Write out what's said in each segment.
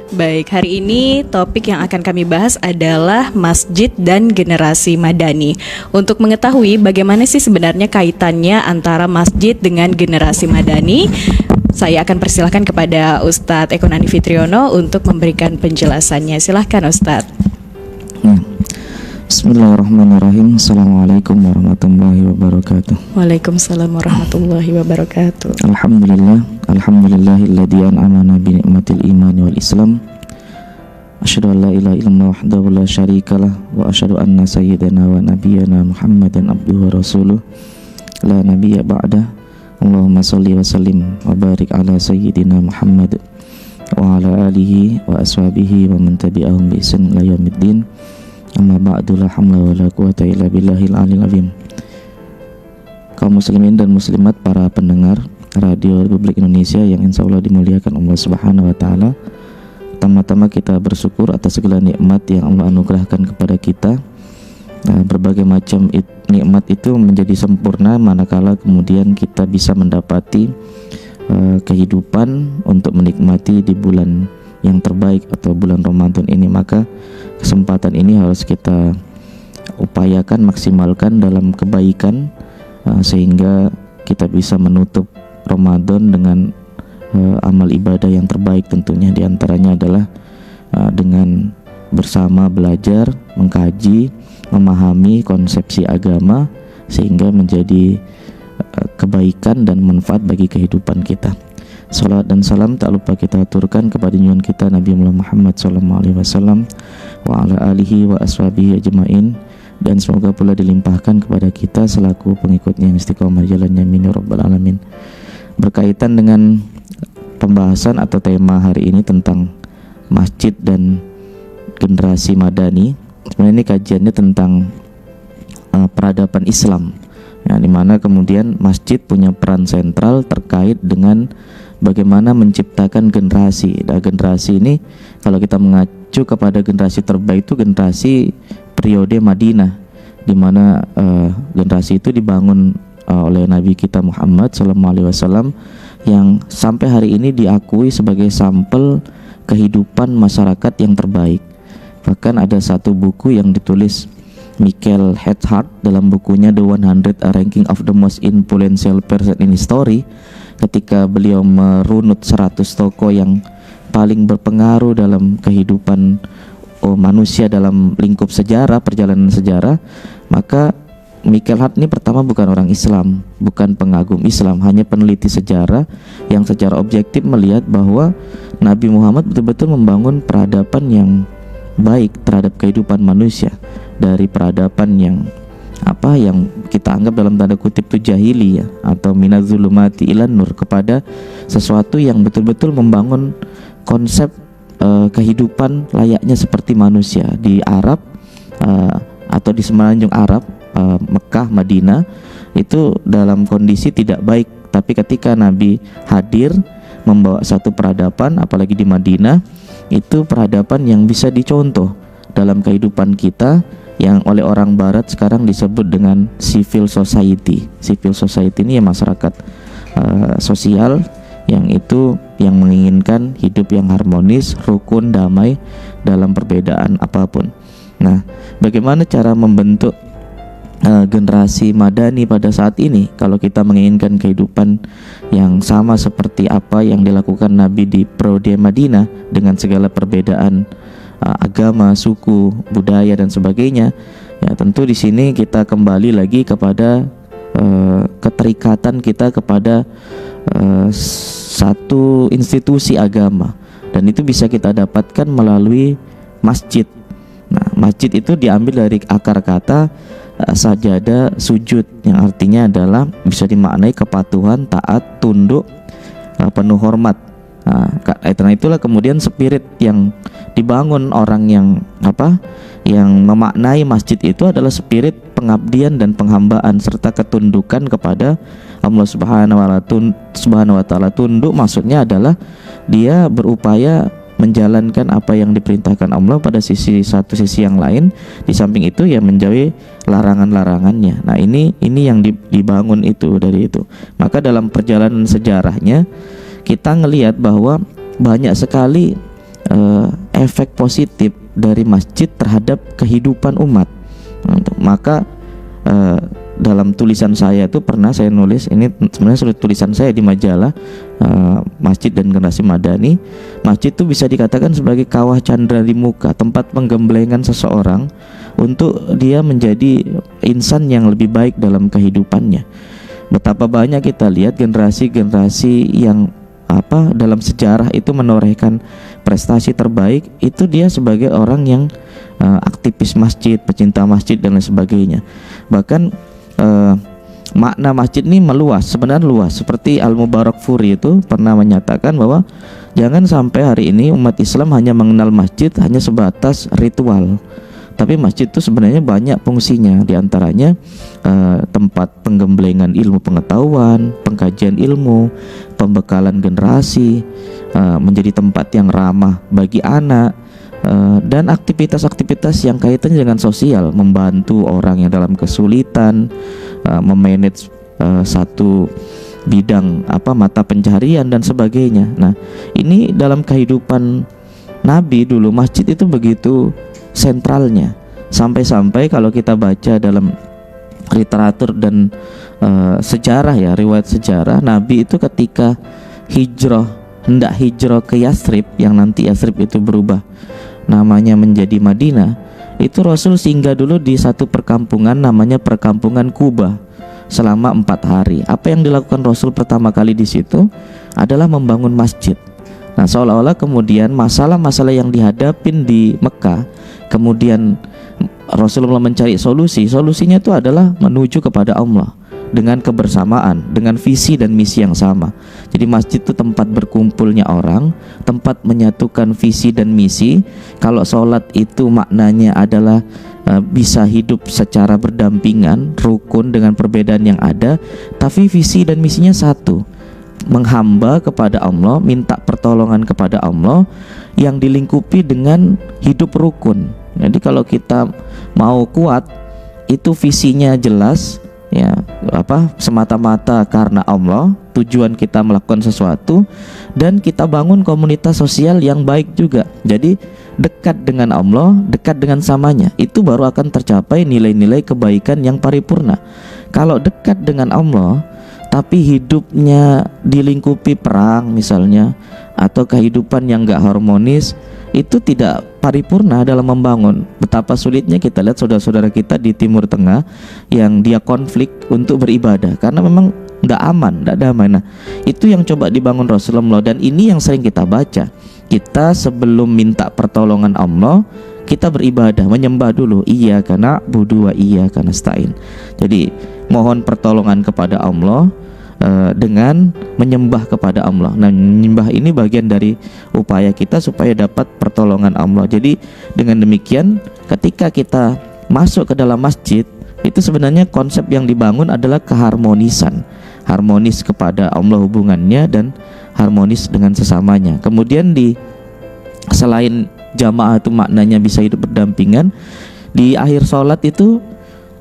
Baik, hari ini topik yang akan kami bahas adalah masjid dan generasi madani. Untuk mengetahui bagaimana sih sebenarnya kaitannya antara masjid dengan generasi madani, saya akan persilahkan kepada Ustadz Eko Nandi Fitriono untuk memberikan penjelasannya. Silahkan Ustadz. Bismillahirrahmanirrahim. Assalamualaikum warahmatullahi wabarakatuh. Waalaikumsalam warahmatullahi wabarakatuh. Alhamdulillahilladzi an'amana bi ni'matil imani wal islam. Asyhadu an la ilaha illallah wahdahu la syarikalah wa asyhadu anna sayyidana wa nabiyyana Muhammadan abduhu wa rasuluh la nabiyya ba'dah. Allahumma shalli wa sallim wa barik ala sayyidina Muhammad wa ala alihi wa ashabihi wa man tabi'ahum bi ihsan ila yaumiddin. Amma ba'du, la hamla wa la quwata illa billahil aliyil azim. Kaum muslimin dan muslimat, para pendengar Radio Republik Indonesia yang insya Allah dimuliakan Allah Subhanahu wa taala. Pertama-tama kita bersyukur atas segala nikmat yang Allah anugerahkan kepada kita. Berbagai macam nikmat itu menjadi sempurna manakala kemudian kita bisa mendapati kehidupan untuk menikmati di bulan yang terbaik atau bulan Ramadan ini. Maka kesempatan ini harus kita upayakan, maksimalkan dalam kebaikan, sehingga kita bisa menutup Ramadan dengan amal ibadah yang terbaik. Tentunya diantaranya adalah dengan bersama belajar, mengkaji, memahami konsepsi agama, sehingga menjadi kebaikan dan manfaat bagi kehidupan kita. Salat dan salam tak lupa kita aturkan kepada junjungan kita Nabi Muhammad SAW wa ala alihi wa ashabihi ajma'in, dan semoga pula dilimpahkan kepada kita selaku pengikutnya yang istiqomah jalannya, amin ya rabbal alamin. Berkaitan dengan pembahasan atau tema hari ini tentang masjid dan generasi madani, sebenarnya ini kajiannya tentang peradaban Islam, ya, dimana kemudian masjid punya peran sentral terkait dengan bagaimana menciptakan generasi. Nah, generasi ini kalau kita mengacu kepada generasi terbaik itu generasi periode Madinah, di mana generasi itu dibangun oleh Nabi kita Muhammad SAW, yang sampai hari ini diakui sebagai sampel kehidupan masyarakat yang terbaik. Bahkan ada satu buku yang ditulis Michael Headhart dalam bukunya The 100 Ranking of the Most Influential Person in History, ketika beliau merunut 100 tokoh yang paling berpengaruh dalam kehidupan manusia dalam lingkup sejarah, perjalanan sejarah. Maka Michael Hart ini pertama bukan orang Islam, bukan pengagum Islam, hanya peneliti sejarah yang secara objektif melihat bahwa Nabi Muhammad betul-betul membangun peradaban yang baik terhadap kehidupan manusia, dari peradaban yang kita anggap dalam tanda kutip itu jahili, ya, atau minazulumati ilan nur, kepada sesuatu yang betul-betul membangun konsep kehidupan layaknya seperti manusia di Arab, atau di semenanjung Arab, Mekah, Madinah itu dalam kondisi tidak baik. Tapi ketika Nabi hadir membawa satu peradaban, apalagi di Madinah, itu peradaban yang bisa dicontoh dalam kehidupan kita, yang oleh orang barat sekarang disebut dengan civil society. Civil society ini ya masyarakat sosial yang menginginkan hidup yang harmonis, rukun, damai dalam perbedaan apapun. Nah, bagaimana cara membentuk generasi madani pada saat ini kalau kita menginginkan kehidupan yang sama seperti apa yang dilakukan Nabi di periode Madinah dengan segala perbedaan agama, suku, budaya dan sebagainya? Ya, tentu di sini kita kembali lagi kepada keterikatan kita kepada satu institusi agama, dan itu bisa kita dapatkan melalui masjid. Nah, masjid itu diambil dari akar kata sajadah sujud, yang artinya adalah bisa dimaknai kepatuhan, taat, tunduk, penuh hormat. Karena itulah kemudian spirit yang dibangun orang yang memaknai masjid itu adalah spirit pengabdian dan penghambaan serta ketundukan kepada Allah Subhanahu wa taala. Tunduk maksudnya adalah dia berupaya menjalankan apa yang diperintahkan Allah pada satu sisi yang lain, di samping itu ya menjauhi larangan-larangannya. Nah, ini yang dibangun itu dari itu. Maka dalam perjalanan sejarahnya kita ngelihat bahwa banyak sekali efek positif dari masjid terhadap kehidupan umat. Maka dalam tulisan saya itu pernah saya nulis, ini sebenarnya tulisan saya di majalah Masjid dan Generasi Madani. Masjid itu bisa dikatakan sebagai kawah candra di muka, tempat penggemblengan seseorang untuk dia menjadi insan yang lebih baik dalam kehidupannya. Betapa banyak kita lihat generasi-generasi yang dalam sejarah itu menorehkan prestasi terbaik, itu dia sebagai orang yang aktivis masjid, pecinta masjid dan lain sebagainya. Bahkan makna masjid ini meluas, sebenarnya luas. Seperti Al-Mubarakfuri itu pernah menyatakan bahwa jangan sampai hari ini umat Islam hanya mengenal masjid hanya sebatas ritual, tapi masjid itu sebenarnya banyak fungsinya. Di antaranya tempat penggemblengan ilmu pengetahuan, pengkajian ilmu, pembekalan generasi, menjadi tempat yang ramah bagi anak, dan aktivitas-aktivitas yang kaitannya dengan sosial, membantu orang yang dalam kesulitan, memanage satu bidang mata pencaharian dan sebagainya. Nah, ini dalam kehidupan Nabi dulu masjid itu begitu sentralnya, sampai-sampai kalau kita baca dalam literatur dan sejarah ya, riwayat sejarah, Nabi itu ketika hendak hijrah ke Yathrib, yang nanti Yathrib itu berubah namanya menjadi Madinah, itu Rasul singgah dulu di satu perkampungan namanya perkampungan Kuba selama 4 hari. Apa yang dilakukan Rasul pertama kali di situ adalah membangun masjid. Nah, seolah-olah kemudian masalah-masalah yang dihadapin di Mekah, kemudian Rasulullah mencari solusinya itu adalah menuju kepada Allah dengan kebersamaan, dengan visi dan misi yang sama. Jadi masjid itu tempat berkumpulnya orang, tempat menyatukan visi dan misi. Kalau sholat itu maknanya adalah bisa hidup secara berdampingan, rukun dengan perbedaan yang ada, tapi visi dan misinya satu, menghamba kepada Allah, minta pertolongan kepada Allah, yang dilingkupi dengan hidup rukun. Jadi kalau kita mau kuat, itu visinya jelas, ya semata-mata karena Allah, tujuan kita melakukan sesuatu, dan kita bangun komunitas sosial yang baik juga. Jadi dekat dengan Allah, dekat dengan samanya, itu baru akan tercapai nilai-nilai kebaikan yang paripurna. Kalau dekat dengan Allah tapi hidupnya dilingkupi perang misalnya, atau kehidupan yang gak harmonis, itu tidak paripurna dalam membangun. Betapa sulitnya kita lihat saudara-saudara kita di Timur Tengah yang dia konflik untuk beribadah karena memang gak aman, gak damai. Nah, itu yang coba dibangun Rasulullah, dan ini yang sering kita baca. Kita sebelum minta pertolongan Allah, kita beribadah, menyembah dulu. Iyyaka na'budu wa iyyaka nasta'in. Jadi mohon pertolongan kepada Allah dengan menyembah kepada Allah. Nah, menyembah ini bagian dari upaya kita supaya dapat pertolongan Allah. Jadi dengan demikian, ketika kita masuk ke dalam masjid, itu sebenarnya konsep yang dibangun adalah keharmonisan, harmonis kepada Allah hubungannya dan harmonis dengan sesamanya. Kemudian selain jamaah itu maknanya bisa hidup berdampingan, di akhir sholat itu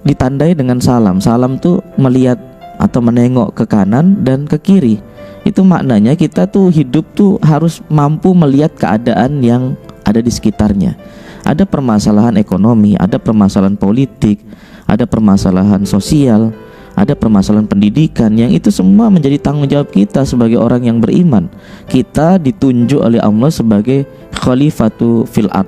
ditandai dengan salam. Salam tuh melihat atau menengok ke kanan dan ke kiri. Itu maknanya kita tuh hidup tuh harus mampu melihat keadaan yang ada di sekitarnya. Ada permasalahan ekonomi, ada permasalahan politik, ada permasalahan sosial, ada permasalahan pendidikan, yang itu semua menjadi tanggung jawab kita sebagai orang yang beriman. Kita ditunjuk oleh Allah sebagai khalifatu fil ard.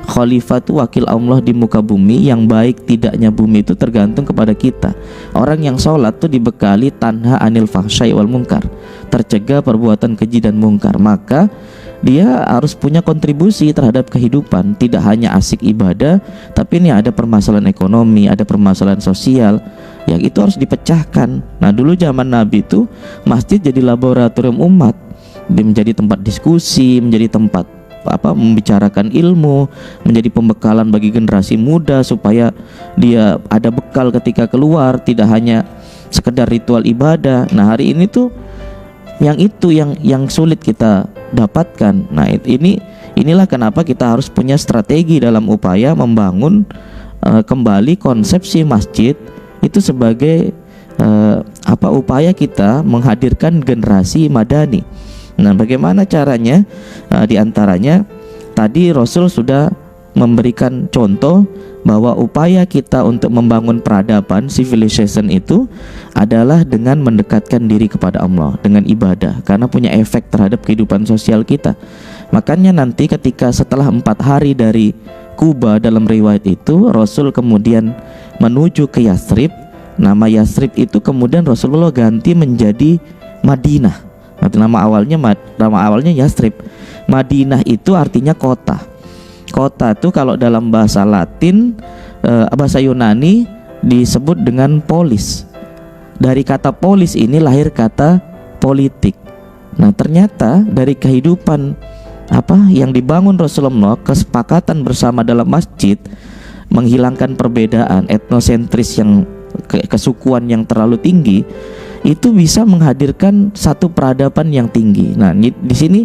Khalifah itu wakil Allah di muka bumi. Yang baik tidaknya bumi itu tergantung kepada kita. Orang yang sholat itu dibekali tanha anil fahsyai wal munkar, tercegah perbuatan keji dan mungkar. Maka dia harus punya kontribusi terhadap kehidupan. Tidak hanya asik ibadah, tapi ini ada permasalahan ekonomi, ada permasalahan sosial, yang itu harus dipecahkan. Nah, dulu zaman Nabi itu masjid jadi laboratorium umat. Dia menjadi tempat diskusi, menjadi tempat membicarakan ilmu, menjadi pembekalan bagi generasi muda supaya dia ada bekal ketika keluar, tidak hanya sekedar ritual ibadah. Nah, hari ini tuh yang sulit kita dapatkan. Nah, inilah kenapa kita harus punya strategi dalam upaya membangun kembali konsepsi masjid itu sebagai upaya kita menghadirkan generasi madani. Nah, bagaimana caranya? Di antaranya tadi Rasul sudah memberikan contoh bahwa upaya kita untuk membangun peradaban, civilization itu adalah dengan mendekatkan diri kepada Allah dengan ibadah, karena punya efek terhadap kehidupan sosial kita. Makanya nanti ketika setelah 4 hari dari Kuba dalam riwayat itu, Rasul kemudian menuju ke Yathrib. Nama Yathrib itu kemudian Rasulullah ganti menjadi Madinah. Nama awalnya Yathrib. Madinah itu artinya kota. Kota itu kalau dalam bahasa Latin, bahasa Yunani disebut dengan polis. Dari kata polis ini lahir kata politik. Nah, ternyata dari kehidupan yang dibangun Rasulullah, kesepakatan bersama dalam masjid, menghilangkan perbedaan etnosentris yang kesukuan yang terlalu tinggi, itu bisa menghadirkan satu peradaban yang tinggi. Nah, di sini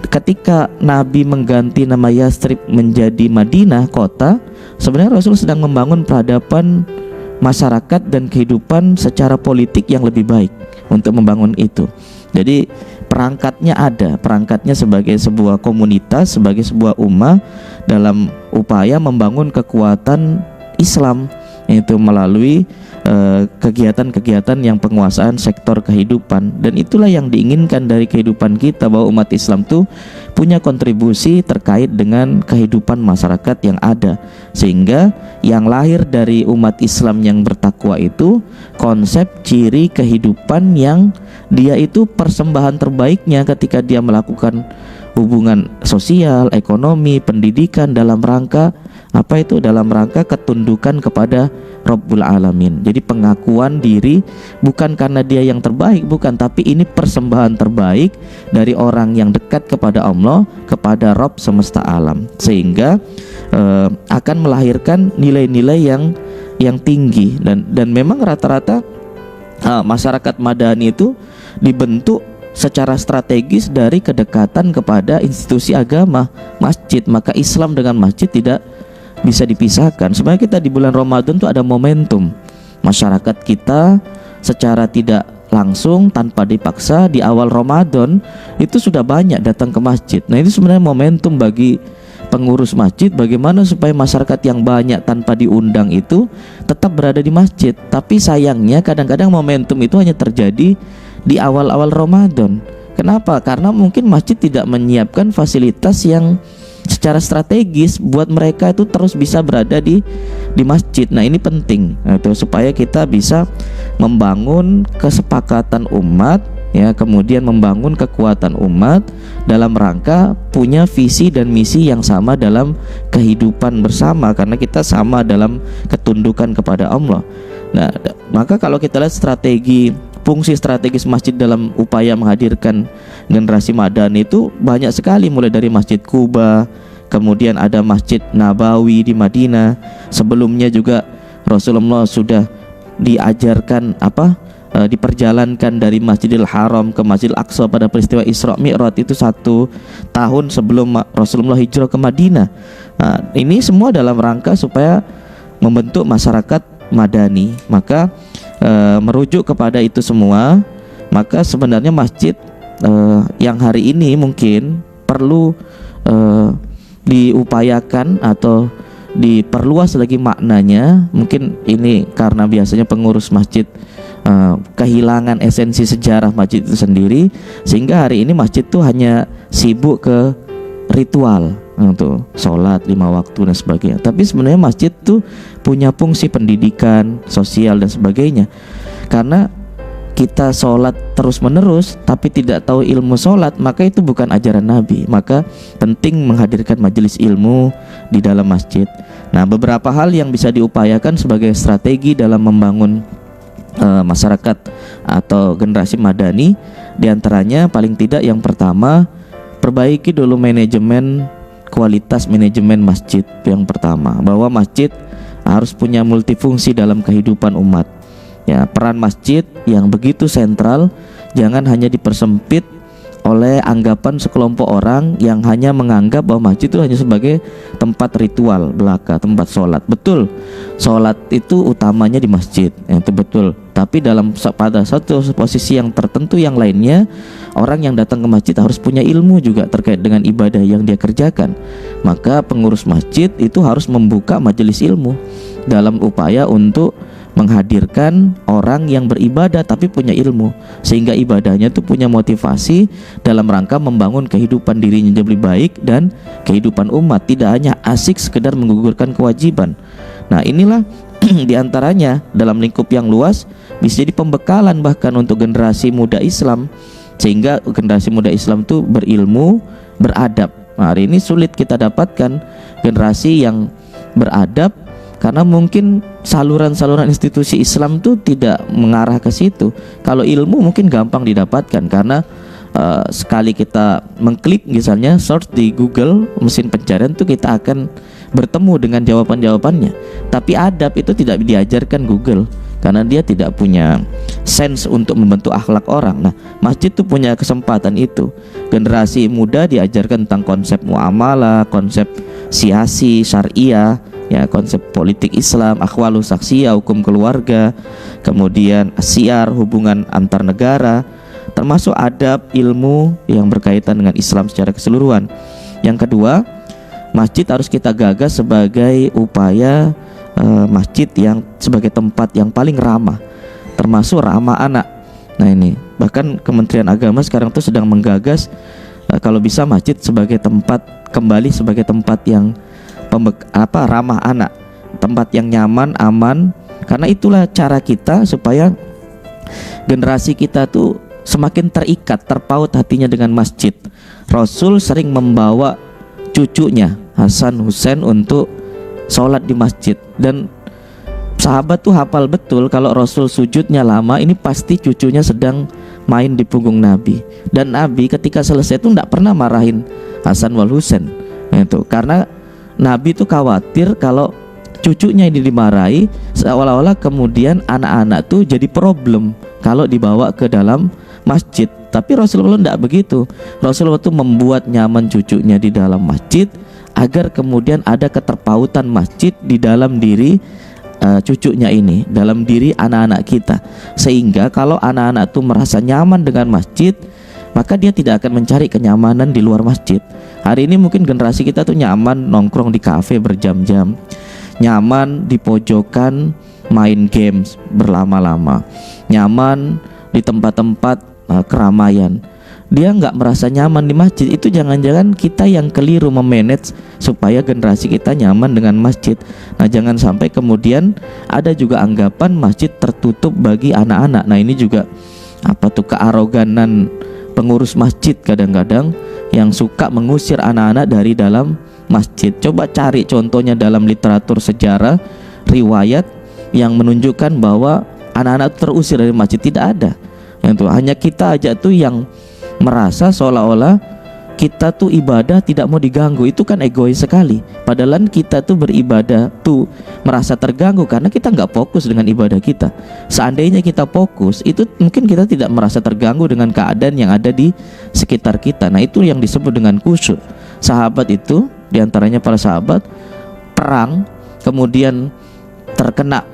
ketika Nabi mengganti nama Yathrib menjadi Madinah, kota, sebenarnya Rasul sedang membangun peradaban masyarakat dan kehidupan secara politik yang lebih baik untuk membangun itu. Jadi perangkatnya ada, perangkatnya sebagai sebuah komunitas, sebagai sebuah ummah dalam upaya membangun kekuatan Islam, yaitu melalui kegiatan-kegiatan yang penguasaan sektor kehidupan. Dan itulah yang diinginkan dari kehidupan kita, bahwa umat Islam itu punya kontribusi terkait dengan kehidupan masyarakat yang ada, sehingga yang lahir dari umat Islam yang bertakwa itu konsep ciri kehidupan yang dia itu persembahan terbaiknya ketika dia melakukan hubungan sosial, ekonomi, pendidikan dalam rangka dalam rangka ketundukan kepada Rabbul Alamin. Jadi pengakuan diri bukan karena dia yang terbaik, bukan, tapi ini persembahan terbaik dari orang yang dekat kepada Allah, kepada Rabb semesta alam, sehingga akan melahirkan nilai-nilai yang tinggi. Dan memang rata-rata masyarakat Madani itu dibentuk secara strategis dari kedekatan kepada institusi agama, masjid. Maka Islam dengan masjid tidak bisa dipisahkan. Sebenarnya kita di bulan Ramadan tuh ada momentum. Masyarakat kita secara tidak langsung, tanpa dipaksa, di awal Ramadan itu sudah banyak datang ke masjid. Nah, ini sebenarnya momentum bagi pengurus masjid, bagaimana supaya masyarakat yang banyak tanpa diundang itu tetap berada di masjid. Tapi sayangnya kadang-kadang momentum itu hanya terjadi di awal-awal Ramadan. Kenapa? Karena mungkin masjid tidak menyiapkan fasilitas yang secara strategis buat mereka itu terus bisa berada di masjid. Nah, ini penting supaya kita bisa membangun kesepakatan umat, ya, kemudian membangun kekuatan umat dalam rangka punya visi dan misi yang sama dalam kehidupan bersama, karena kita sama dalam ketundukan kepada Allah. Nah, maka kalau kita lihat fungsi strategis masjid dalam upaya menghadirkan generasi Madani itu banyak sekali, mulai dari Masjid Kuba, kemudian ada Masjid Nabawi di Madinah. Sebelumnya juga Rasulullah sudah diajarkan diperjalankan dari Masjidil Haram ke Masjidil Aqsa pada peristiwa Isra Mi'raj itu 1 tahun sebelum Rasulullah hijrah ke Madinah. Nah, ini semua dalam rangka supaya membentuk masyarakat Madani. Maka merujuk kepada itu semua, maka sebenarnya masjid yang hari ini mungkin perlu diupayakan atau diperluas lagi maknanya. Mungkin ini karena biasanya pengurus masjid kehilangan esensi sejarah masjid itu sendiri, sehingga hari ini masjid tuh hanya sibuk ke ritual untuk sholat 5 waktu dan sebagainya. Tapi sebenarnya masjid tuh punya fungsi pendidikan, sosial dan sebagainya. Karena kita sholat terus menerus tapi tidak tahu ilmu sholat, maka itu bukan ajaran Nabi. Maka penting menghadirkan majelis ilmu di dalam masjid. Nah, beberapa hal yang bisa diupayakan sebagai strategi dalam membangun masyarakat atau generasi Madani, diantaranya paling tidak yang pertama, perbaiki dulu kualitas manajemen masjid. Yang pertama, bahwa masjid harus punya multifungsi dalam kehidupan umat. Ya, peran masjid yang begitu sentral jangan hanya dipersempit oleh anggapan sekelompok orang yang hanya menganggap bahwa masjid itu hanya sebagai tempat ritual belaka, tempat sholat. Betul, sholat itu utamanya di masjid, itu betul. Tapi pada satu posisi yang tertentu yang lainnya, orang yang datang ke masjid harus punya ilmu juga terkait dengan ibadah yang dia kerjakan. Maka pengurus masjid itu harus membuka majelis ilmu dalam upaya untuk menghadirkan orang yang beribadah tapi punya ilmu, sehingga ibadahnya itu punya motivasi dalam rangka membangun kehidupan dirinya lebih baik dan kehidupan umat, tidak hanya asik sekedar menggugurkan kewajiban. Nah inilah diantaranya dalam lingkup yang luas bisa jadi pembekalan bahkan untuk generasi muda Islam, sehingga generasi muda Islam itu berilmu, beradab. Nah, hari ini sulit kita dapatkan generasi yang beradab karena mungkin saluran-saluran institusi Islam itu tidak mengarah ke situ. Kalau ilmu mungkin gampang didapatkan karena sekali kita mengklik misalnya search di Google mesin pencarian itu kita akan bertemu dengan jawaban-jawabannya. Tapi adab itu tidak diajarkan Google karena dia tidak punya sense untuk membentuk akhlak orang. Nah, masjid itu punya kesempatan itu. Generasi muda diajarkan tentang konsep muamalah, konsep siasi, syariah, ya, konsep politik Islam, akhwalu saksiyah, hukum keluarga, kemudian syiar, hubungan antar negara, termasuk adab, ilmu yang berkaitan dengan Islam secara keseluruhan. Yang kedua, masjid harus kita gagas sebagai upaya masjid yang sebagai tempat yang paling ramah, termasuk ramah anak. Nah ini bahkan Kementerian Agama sekarang tuh sedang menggagas kalau bisa masjid sebagai tempat, kembali sebagai tempat yang ramah anak, tempat yang nyaman, aman. Karena itulah cara kita supaya generasi kita tuh semakin terikat, terpaut hatinya dengan masjid. Rasul sering membawa cucunya Hasan Husain untuk sholat di masjid, dan sahabat tuh hafal betul kalau Rasul sujudnya lama, ini pasti cucunya sedang main di punggung Nabi. Dan Nabi ketika selesai itu tidak pernah marahin Hasan wal Husain itu, karena Nabi itu khawatir kalau cucunya ini dimarahi, seolah-olah kemudian anak-anak tuh jadi problem kalau dibawa ke dalam masjid. Tapi Rasulullah tidak begitu. Rasulullah itu membuat nyaman cucunya di dalam masjid agar kemudian ada keterpautan masjid di dalam diri cucunya ini, dalam diri anak-anak kita, sehingga kalau anak-anak itu merasa nyaman dengan masjid, maka dia tidak akan mencari kenyamanan di luar masjid. Hari ini mungkin generasi kita tuh nyaman nongkrong di kafe berjam-jam, nyaman di pojokan main games berlama-lama, nyaman di tempat-tempat keramaian. Dia nggak merasa nyaman di masjid. Itu jangan-jangan kita yang keliru memanage supaya generasi kita nyaman dengan masjid. Nah jangan sampai kemudian ada juga anggapan masjid tertutup bagi anak-anak. Nah ini juga kearoganan pengurus masjid kadang-kadang yang suka mengusir anak-anak dari dalam masjid. Coba cari contohnya dalam literatur sejarah, riwayat yang menunjukkan bahwa anak-anak terusir dari masjid. Tidak ada. Itu hanya kita aja tuh yang merasa seolah-olah kita tuh ibadah tidak mau diganggu. Itu kan egois sekali. Padahal kita tuh beribadah tuh merasa terganggu karena kita nggak fokus dengan ibadah kita. Seandainya kita fokus, itu mungkin kita tidak merasa terganggu dengan keadaan yang ada di sekitar kita. Nah itu yang disebut dengan khusyuk. Sahabat itu, diantaranya para sahabat, perang kemudian terkena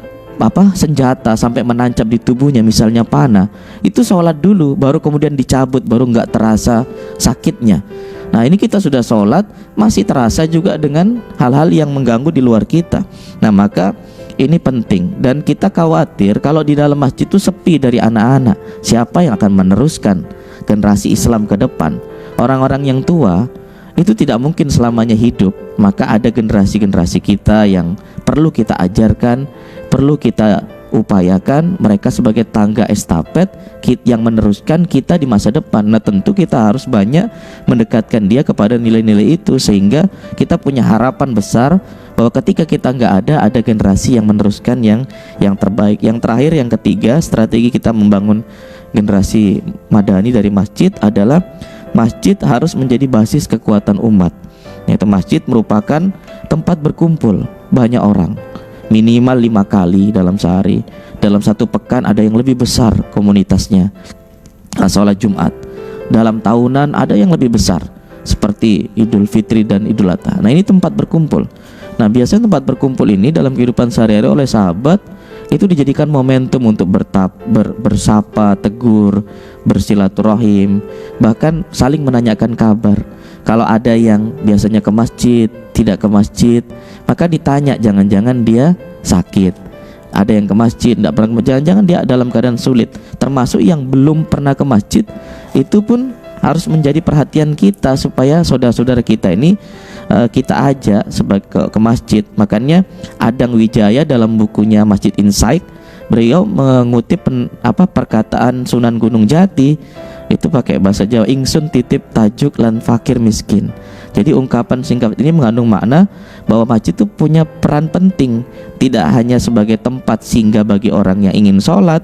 senjata sampai menancap di tubuhnya, misalnya panah, itu sholat dulu baru kemudian dicabut, baru nggak terasa sakitnya. Nah ini kita sudah sholat masih terasa juga dengan hal-hal yang mengganggu di luar kita. Nah maka ini penting, dan kita khawatir kalau di dalam masjid itu sepi dari anak-anak. Siapa yang akan meneruskan generasi Islam ke depan? Orang-orang yang tua itu tidak mungkin selamanya hidup. Maka ada generasi-generasi kita yang perlu kita ajarkan, perlu kita upayakan mereka sebagai tangga estafet yang meneruskan kita di masa depan. Nah tentu kita harus banyak mendekatkan dia kepada nilai-nilai itu, sehingga kita punya harapan besar bahwa ketika kita nggak ada generasi yang meneruskan yang terbaik. Yang terakhir, yang ketiga, strategi kita membangun generasi madani dari masjid adalah masjid harus menjadi basis kekuatan umat. Yaitu masjid merupakan tempat berkumpul banyak orang, minimal 5 kali dalam sehari. Dalam satu pekan ada yang lebih besar komunitasnya, sholat Jumat. Dalam tahunan ada yang lebih besar, seperti Idul Fitri dan Idul Adha. Nah ini tempat berkumpul. Nah biasanya tempat berkumpul ini dalam kehidupan sehari-hari oleh sahabat itu dijadikan momentum untuk bersapa, tegur, bersilaturahim, bahkan saling menanyakan kabar. Kalau ada yang biasanya ke masjid, tidak ke masjid, maka ditanya, jangan-jangan dia sakit. Ada yang ke masjid, tidak pernah ke masjid, jangan-jangan dia dalam keadaan sulit. Termasuk yang belum pernah ke masjid, itu pun harus menjadi perhatian kita, supaya saudara-saudara kita ini kita ajak ke masjid. Makanya Adang Wijaya dalam bukunya Masjid Insight, beliau mengutip perkataan Sunan Gunung Jati, itu pakai bahasa Jawa, ingsun titip tajuk lan fakir miskin. Jadi ungkapan singkat ini mengandung makna bahwa masjid itu punya peran penting, tidak hanya sebagai tempat singgah bagi orang yang ingin sholat,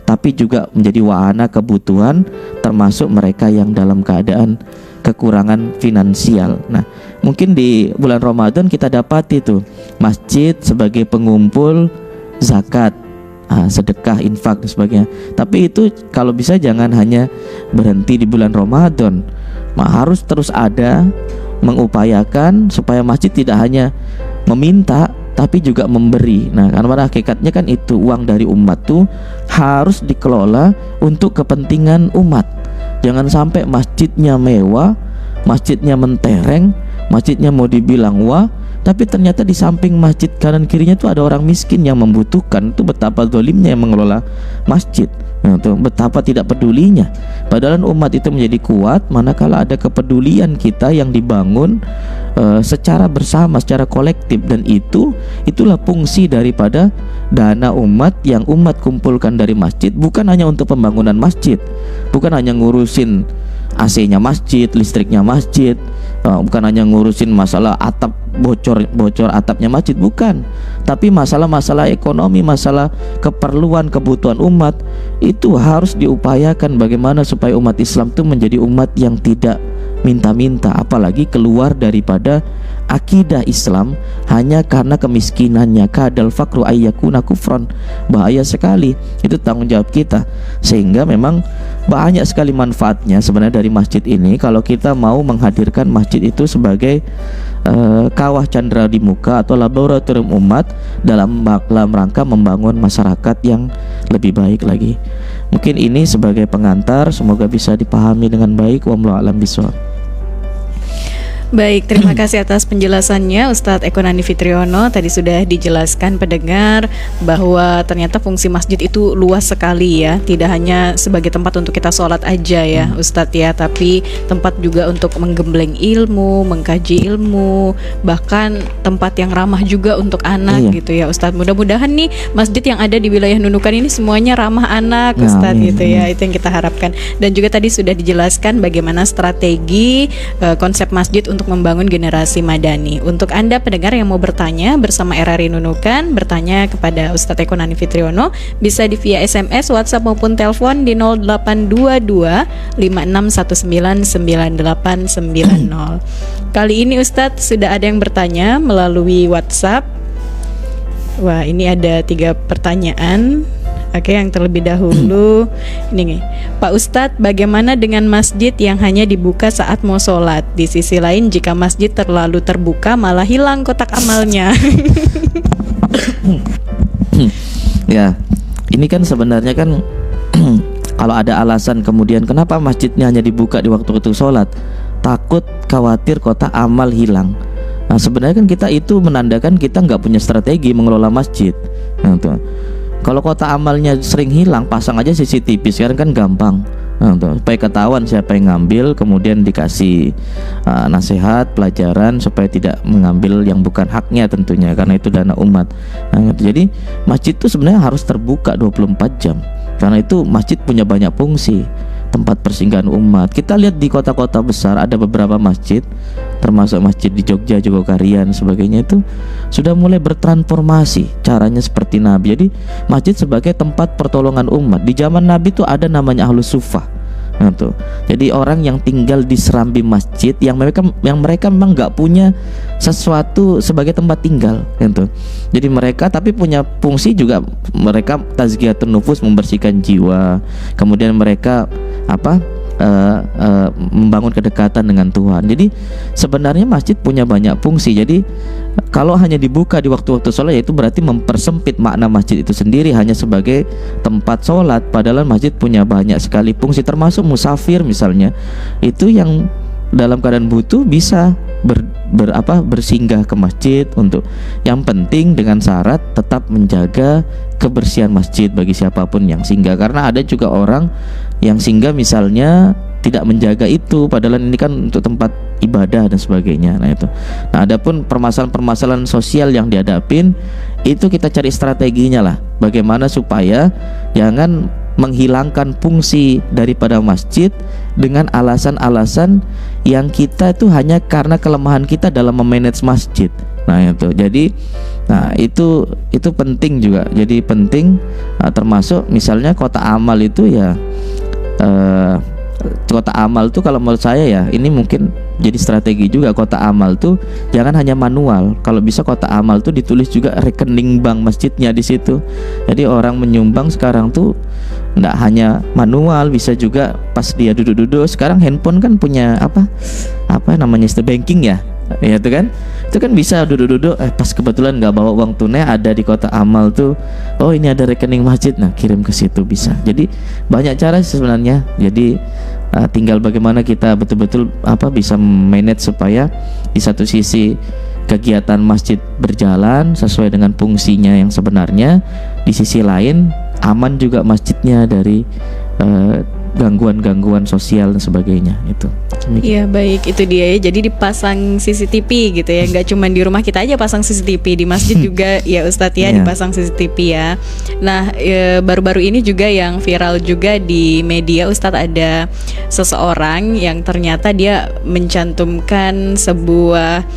tapi juga menjadi wahana kebutuhan, termasuk mereka yang dalam keadaan kekurangan finansial. Nah, mungkin di bulan Ramadan kita dapat itu masjid sebagai pengumpul zakat, sedekah, infak dan sebagainya. Tapi itu kalau bisa jangan hanya berhenti di bulan Ramadan, harus terus ada, mengupayakan supaya masjid tidak hanya meminta tapi juga memberi. Nah, karena pada hakikatnya kan itu uang dari umat tuh harus dikelola untuk kepentingan umat. Jangan sampai masjidnya mewah, masjidnya mentereng, masjidnya mau dibilang wah, tapi ternyata di samping masjid kanan kirinya itu ada orang miskin yang membutuhkan. Itu betapa zalimnya yang mengelola masjid. Nah, itu betapa tidak pedulinya. Padahal umat itu menjadi kuat manakala ada kepedulian kita yang dibangun secara bersama, secara kolektif. Dan itulah fungsi daripada dana umat yang umat kumpulkan dari masjid. Bukan hanya untuk pembangunan masjid, bukan hanya ngurusin AC-nya masjid, listriknya masjid, bukan hanya ngurusin masalah atap bocor atapnya masjid, bukan. Tapi masalah-masalah ekonomi, masalah keperluan kebutuhan umat itu harus diupayakan bagaimana supaya umat Islam itu menjadi umat yang tidak minta-minta, apalagi keluar daripada akidah Islam hanya karena kemiskinannya. Kadal fakru ayyakuna kufron, bahaya sekali. Itu tanggung jawab kita. Sehingga memang banyak sekali manfaatnya sebenarnya dari masjid ini kalau kita mau menghadirkan masjid itu sebagai kawah candra di muka atau laboratorium umat dalam rangka membangun masyarakat yang lebih baik lagi. Mungkin ini sebagai pengantar, semoga bisa dipahami dengan baik. Wallahu a'lam bishawab. Baik, terima kasih atas penjelasannya Ustadz Eko Nandi Fitriono. Tadi sudah dijelaskan pendengar bahwa ternyata fungsi masjid itu luas sekali ya. Tidak hanya sebagai tempat untuk kita sholat aja ya Ustadz ya, tapi tempat juga untuk menggembleng ilmu, mengkaji ilmu, bahkan tempat yang ramah juga untuk anak gitu ya Ustadz. Mudah-mudahan nih masjid yang ada di wilayah Nunukan ini semuanya ramah anak Ustadz gitu ya. Itu yang kita harapkan. Dan juga tadi sudah dijelaskan bagaimana strategi konsep masjid untuk membangun generasi madani. Untuk Anda pendengar yang mau bertanya bersama RRI Nunukan, bertanya kepada Ustadz Eko Nandi Fitriono, bisa di via SMS, WhatsApp maupun telepon di 0822 56199890. Kali ini Ustadz sudah ada yang bertanya melalui WhatsApp. Wah, ini ada 3 pertanyaan. Oke, yang terlebih dahulu ini nih, Pak Ustadz, bagaimana dengan masjid yang hanya dibuka saat mau sholat? Di sisi lain, jika masjid terlalu terbuka malah hilang kotak amalnya. Ya, ini kan sebenarnya kan kalau ada alasan kemudian kenapa masjidnya hanya dibuka di waktu-waktu sholat, takut khawatir kotak amal hilang. Nah, sebenarnya kan kita itu menandakan kita nggak punya strategi mengelola masjid. Nah, tuh. Kalau kotak amalnya sering hilang, pasang aja CCTV, sekarang kan gampang. Nah, supaya ketahuan siapa yang ngambil, kemudian dikasih nasihat, pelajaran supaya tidak mengambil yang bukan haknya tentunya, karena itu dana umat. Nah, jadi masjid itu sebenarnya harus terbuka 24 jam. Karena itu masjid punya banyak fungsi, tempat persinggahan umat. Kita lihat di kota-kota besar ada beberapa masjid, termasuk masjid di Jogja, Jogokarian sebagainya, itu sudah mulai bertransformasi caranya seperti Nabi. Jadi masjid sebagai tempat pertolongan umat. Di zaman Nabi itu ada namanya Ahlus Suffah. Nah, tuh. Jadi orang yang tinggal di serambi masjid yang mereka memang nggak punya sesuatu sebagai tempat tinggal, gitu. Jadi mereka tapi punya fungsi juga, mereka tazkiyatun nufus, membersihkan jiwa. Kemudian mereka membangun kedekatan dengan Tuhan. Jadi sebenarnya masjid punya banyak fungsi. Jadi kalau hanya dibuka di waktu-waktu sholat, yaitu berarti mempersempit makna masjid itu sendiri hanya sebagai tempat sholat. Padahal masjid punya banyak sekali fungsi, termasuk musafir misalnya, itu yang dalam keadaan butuh bisa bersinggah ke masjid untuk, yang penting dengan syarat tetap menjaga kebersihan masjid bagi siapapun yang singgah. Karena ada juga orang yang singgah misalnya tidak menjaga itu, padahal ini kan untuk tempat ibadah dan sebagainya. Nah itu. Nah, adapun permasalahan-permasalahan sosial yang dihadapin, itu kita cari strateginya lah, bagaimana supaya jangan menghilangkan fungsi daripada masjid dengan alasan-alasan yang kita itu hanya karena kelemahan kita dalam memanage masjid. Nah itu. Jadi itu penting juga. Jadi penting, termasuk misalnya kota amal itu ya, kota amal tuh kalau menurut saya ya, ini mungkin jadi strategi juga. Kota amal tuh jangan hanya manual. Kalau bisa kota amal tuh ditulis juga rekening bank masjidnya di situ. Jadi orang menyumbang sekarang tuh nggak hanya manual, bisa juga pas dia duduk-duduk. Sekarang handphone kan punya apa namanya, banking ya. Ya itu kan bisa duduk-duduk, pas kebetulan nggak bawa uang tunai, ada di kota amal tuh, oh ini ada rekening masjid, nah kirim ke situ bisa. Jadi banyak cara sebenarnya. Jadi tinggal bagaimana kita betul-betul bisa manage supaya di satu sisi kegiatan masjid berjalan sesuai dengan fungsinya yang sebenarnya, di sisi lain aman juga masjidnya dari gangguan-gangguan sosial dan sebagainya itu. Iya baik, itu dia ya. Jadi dipasang CCTV gitu ya, nggak cuma di rumah kita aja pasang CCTV, di masjid juga ya Ustadz ya, dipasang CCTV ya. Nah baru-baru ini juga yang viral juga di media Ustadz, ada seseorang yang ternyata dia mencantumkan sebuah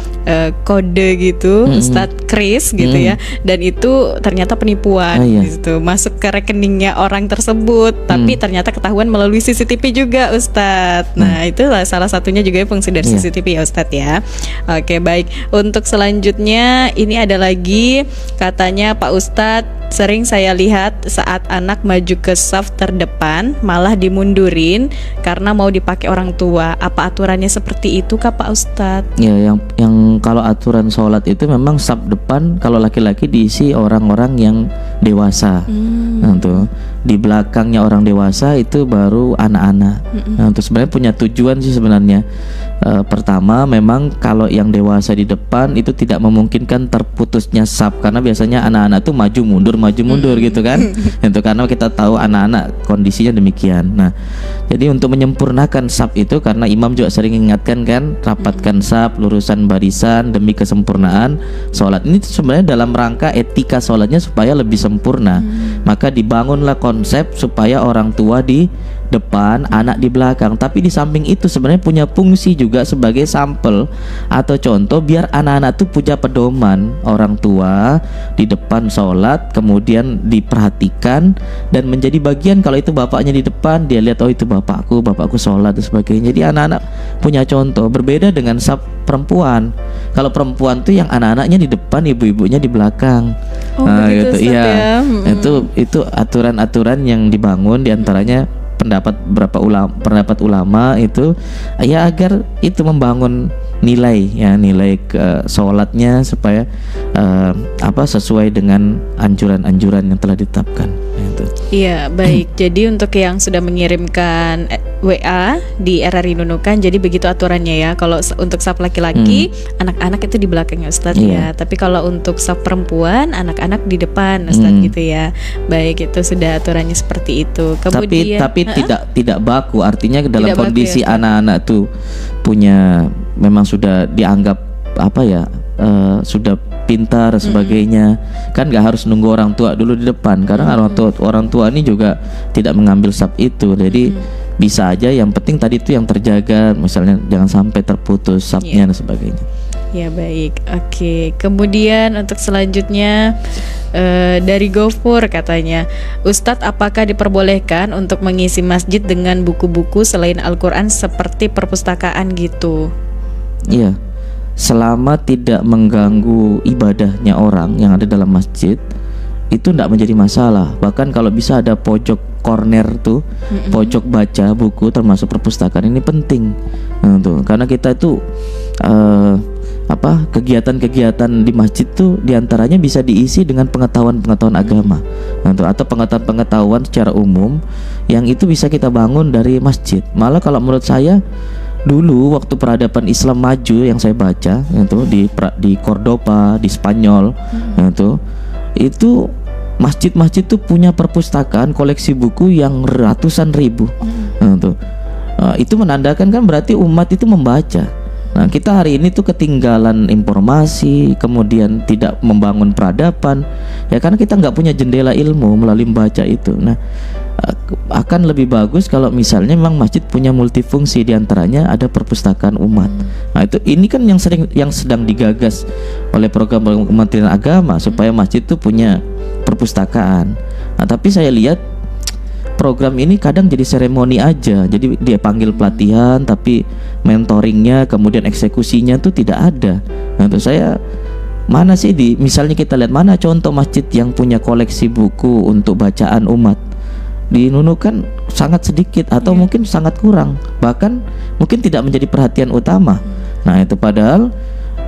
kode gitu, Ustadz Kris gitu ya, dan itu ternyata penipuan gitu, masuk ke rekeningnya orang tersebut, tapi ternyata ketahuan melalui CCTV juga Ustadz. Nah itu salah satunya juga fungsi dari CCTV ya Ustadz ya. Oke baik, untuk selanjutnya ini ada lagi, katanya Pak Ustadz, sering saya lihat saat anak maju ke saf terdepan malah dimundurin karena mau dipakai orang tua. Apa aturannya seperti itu kah Pak Ustadz? Ya, yang kalau aturan sholat itu memang saf depan kalau laki-laki diisi orang-orang yang dewasa. Nah tuh di belakangnya orang dewasa itu baru anak-anak. Nah untuk sebenarnya punya tujuan sih sebenarnya. Pertama memang kalau yang dewasa di depan itu tidak memungkinkan terputusnya saf, karena biasanya anak-anak tuh maju mundur gitu kan. Itu karena kita tahu anak-anak kondisinya demikian. Nah jadi untuk menyempurnakan saf itu, karena imam juga sering ingatkan kan, rapatkan saf, lurusan barisan demi kesempurnaan sholat. Ini sebenarnya dalam rangka etika sholatnya supaya lebih sempurna. Maka dibangunlah konsep supaya orang tua di depan, anak di belakang. Tapi di samping itu sebenarnya punya fungsi juga sebagai sampel atau contoh, biar anak-anak tuh punya pedoman. Orang tua di depan sholat kemudian diperhatikan dan menjadi bagian. Kalau itu bapaknya di depan, dia lihat, oh itu bapakku sholat dan sebagainya. Jadi anak-anak punya contoh. Berbeda dengan saf perempuan. Kalau perempuan tuh yang anak-anaknya di depan, ibu-ibunya di belakang. Nah gitu iya. Itu aturan-aturan yang dibangun, diantaranya pendapat ulama itu ya agar itu membangun nilai ke sholatnya supaya sesuai dengan anjuran-anjuran yang telah ditetapkan. Iya baik. Jadi untuk yang sudah mengirimkan WA di RRI Nunukan, jadi begitu aturannya ya. Kalau untuk saf laki-laki, anak-anak itu di belakangnya Ustadz ya. Tapi kalau untuk saf perempuan, anak-anak di depan Ustadz gitu ya. Baik, itu sudah aturannya seperti itu. Kemudian tapi tidak baku, artinya dalam tidak kondisi baku, ya, anak-anak tuh punya, memang sudah dianggap sudah pintar dan sebagainya, kan nggak harus nunggu orang tua dulu di depan, karena orang tua ini juga tidak mengambil saf itu. Jadi bisa aja, yang penting tadi itu yang terjaga, misalnya jangan sampai terputus safnya dan sebagainya. Ya baik, oke. Kemudian untuk selanjutnya dari Gofur katanya, Ustadz apakah diperbolehkan untuk mengisi masjid dengan buku-buku selain Al-Quran seperti perpustakaan gitu? Iya, selama tidak mengganggu ibadahnya orang yang ada dalam masjid, itu tidak menjadi masalah. Bahkan kalau bisa ada pojok corner tuh, pojok baca buku termasuk perpustakaan, ini penting. Nah, tuh, karena kita itu kegiatan-kegiatan di masjid tuh diantaranya bisa diisi dengan pengetahuan-pengetahuan agama, nah, tuh, atau pengetahuan-pengetahuan secara umum yang itu bisa kita bangun dari masjid. Malah kalau menurut saya dulu waktu peradaban Islam maju yang saya baca itu di Cordoba, di Spanyol, itu masjid-masjid tuh punya perpustakaan koleksi buku yang ratusan ribu. Itu menandakan kan berarti umat itu membaca. Nah, kita hari ini tuh ketinggalan informasi, kemudian tidak membangun peradaban, ya karena kita nggak punya jendela ilmu melalui membaca itu. Nah, akan lebih bagus kalau misalnya memang masjid punya multifungsi, diantaranya ada perpustakaan umat. Nah, ini kan yang sedang digagas oleh program Kementerian Agama supaya masjid itu punya perpustakaan. Nah, tapi saya lihat program ini kadang jadi seremoni aja. Jadi dia panggil pelatihan tapi mentoringnya kemudian eksekusinya tuh tidak ada. Nah, untuk saya mana sih misalnya kita lihat mana contoh masjid yang punya koleksi buku untuk bacaan umat. Di Nunukan sangat sedikit atau mungkin sangat kurang, bahkan mungkin tidak menjadi perhatian utama. Nah, itu padahal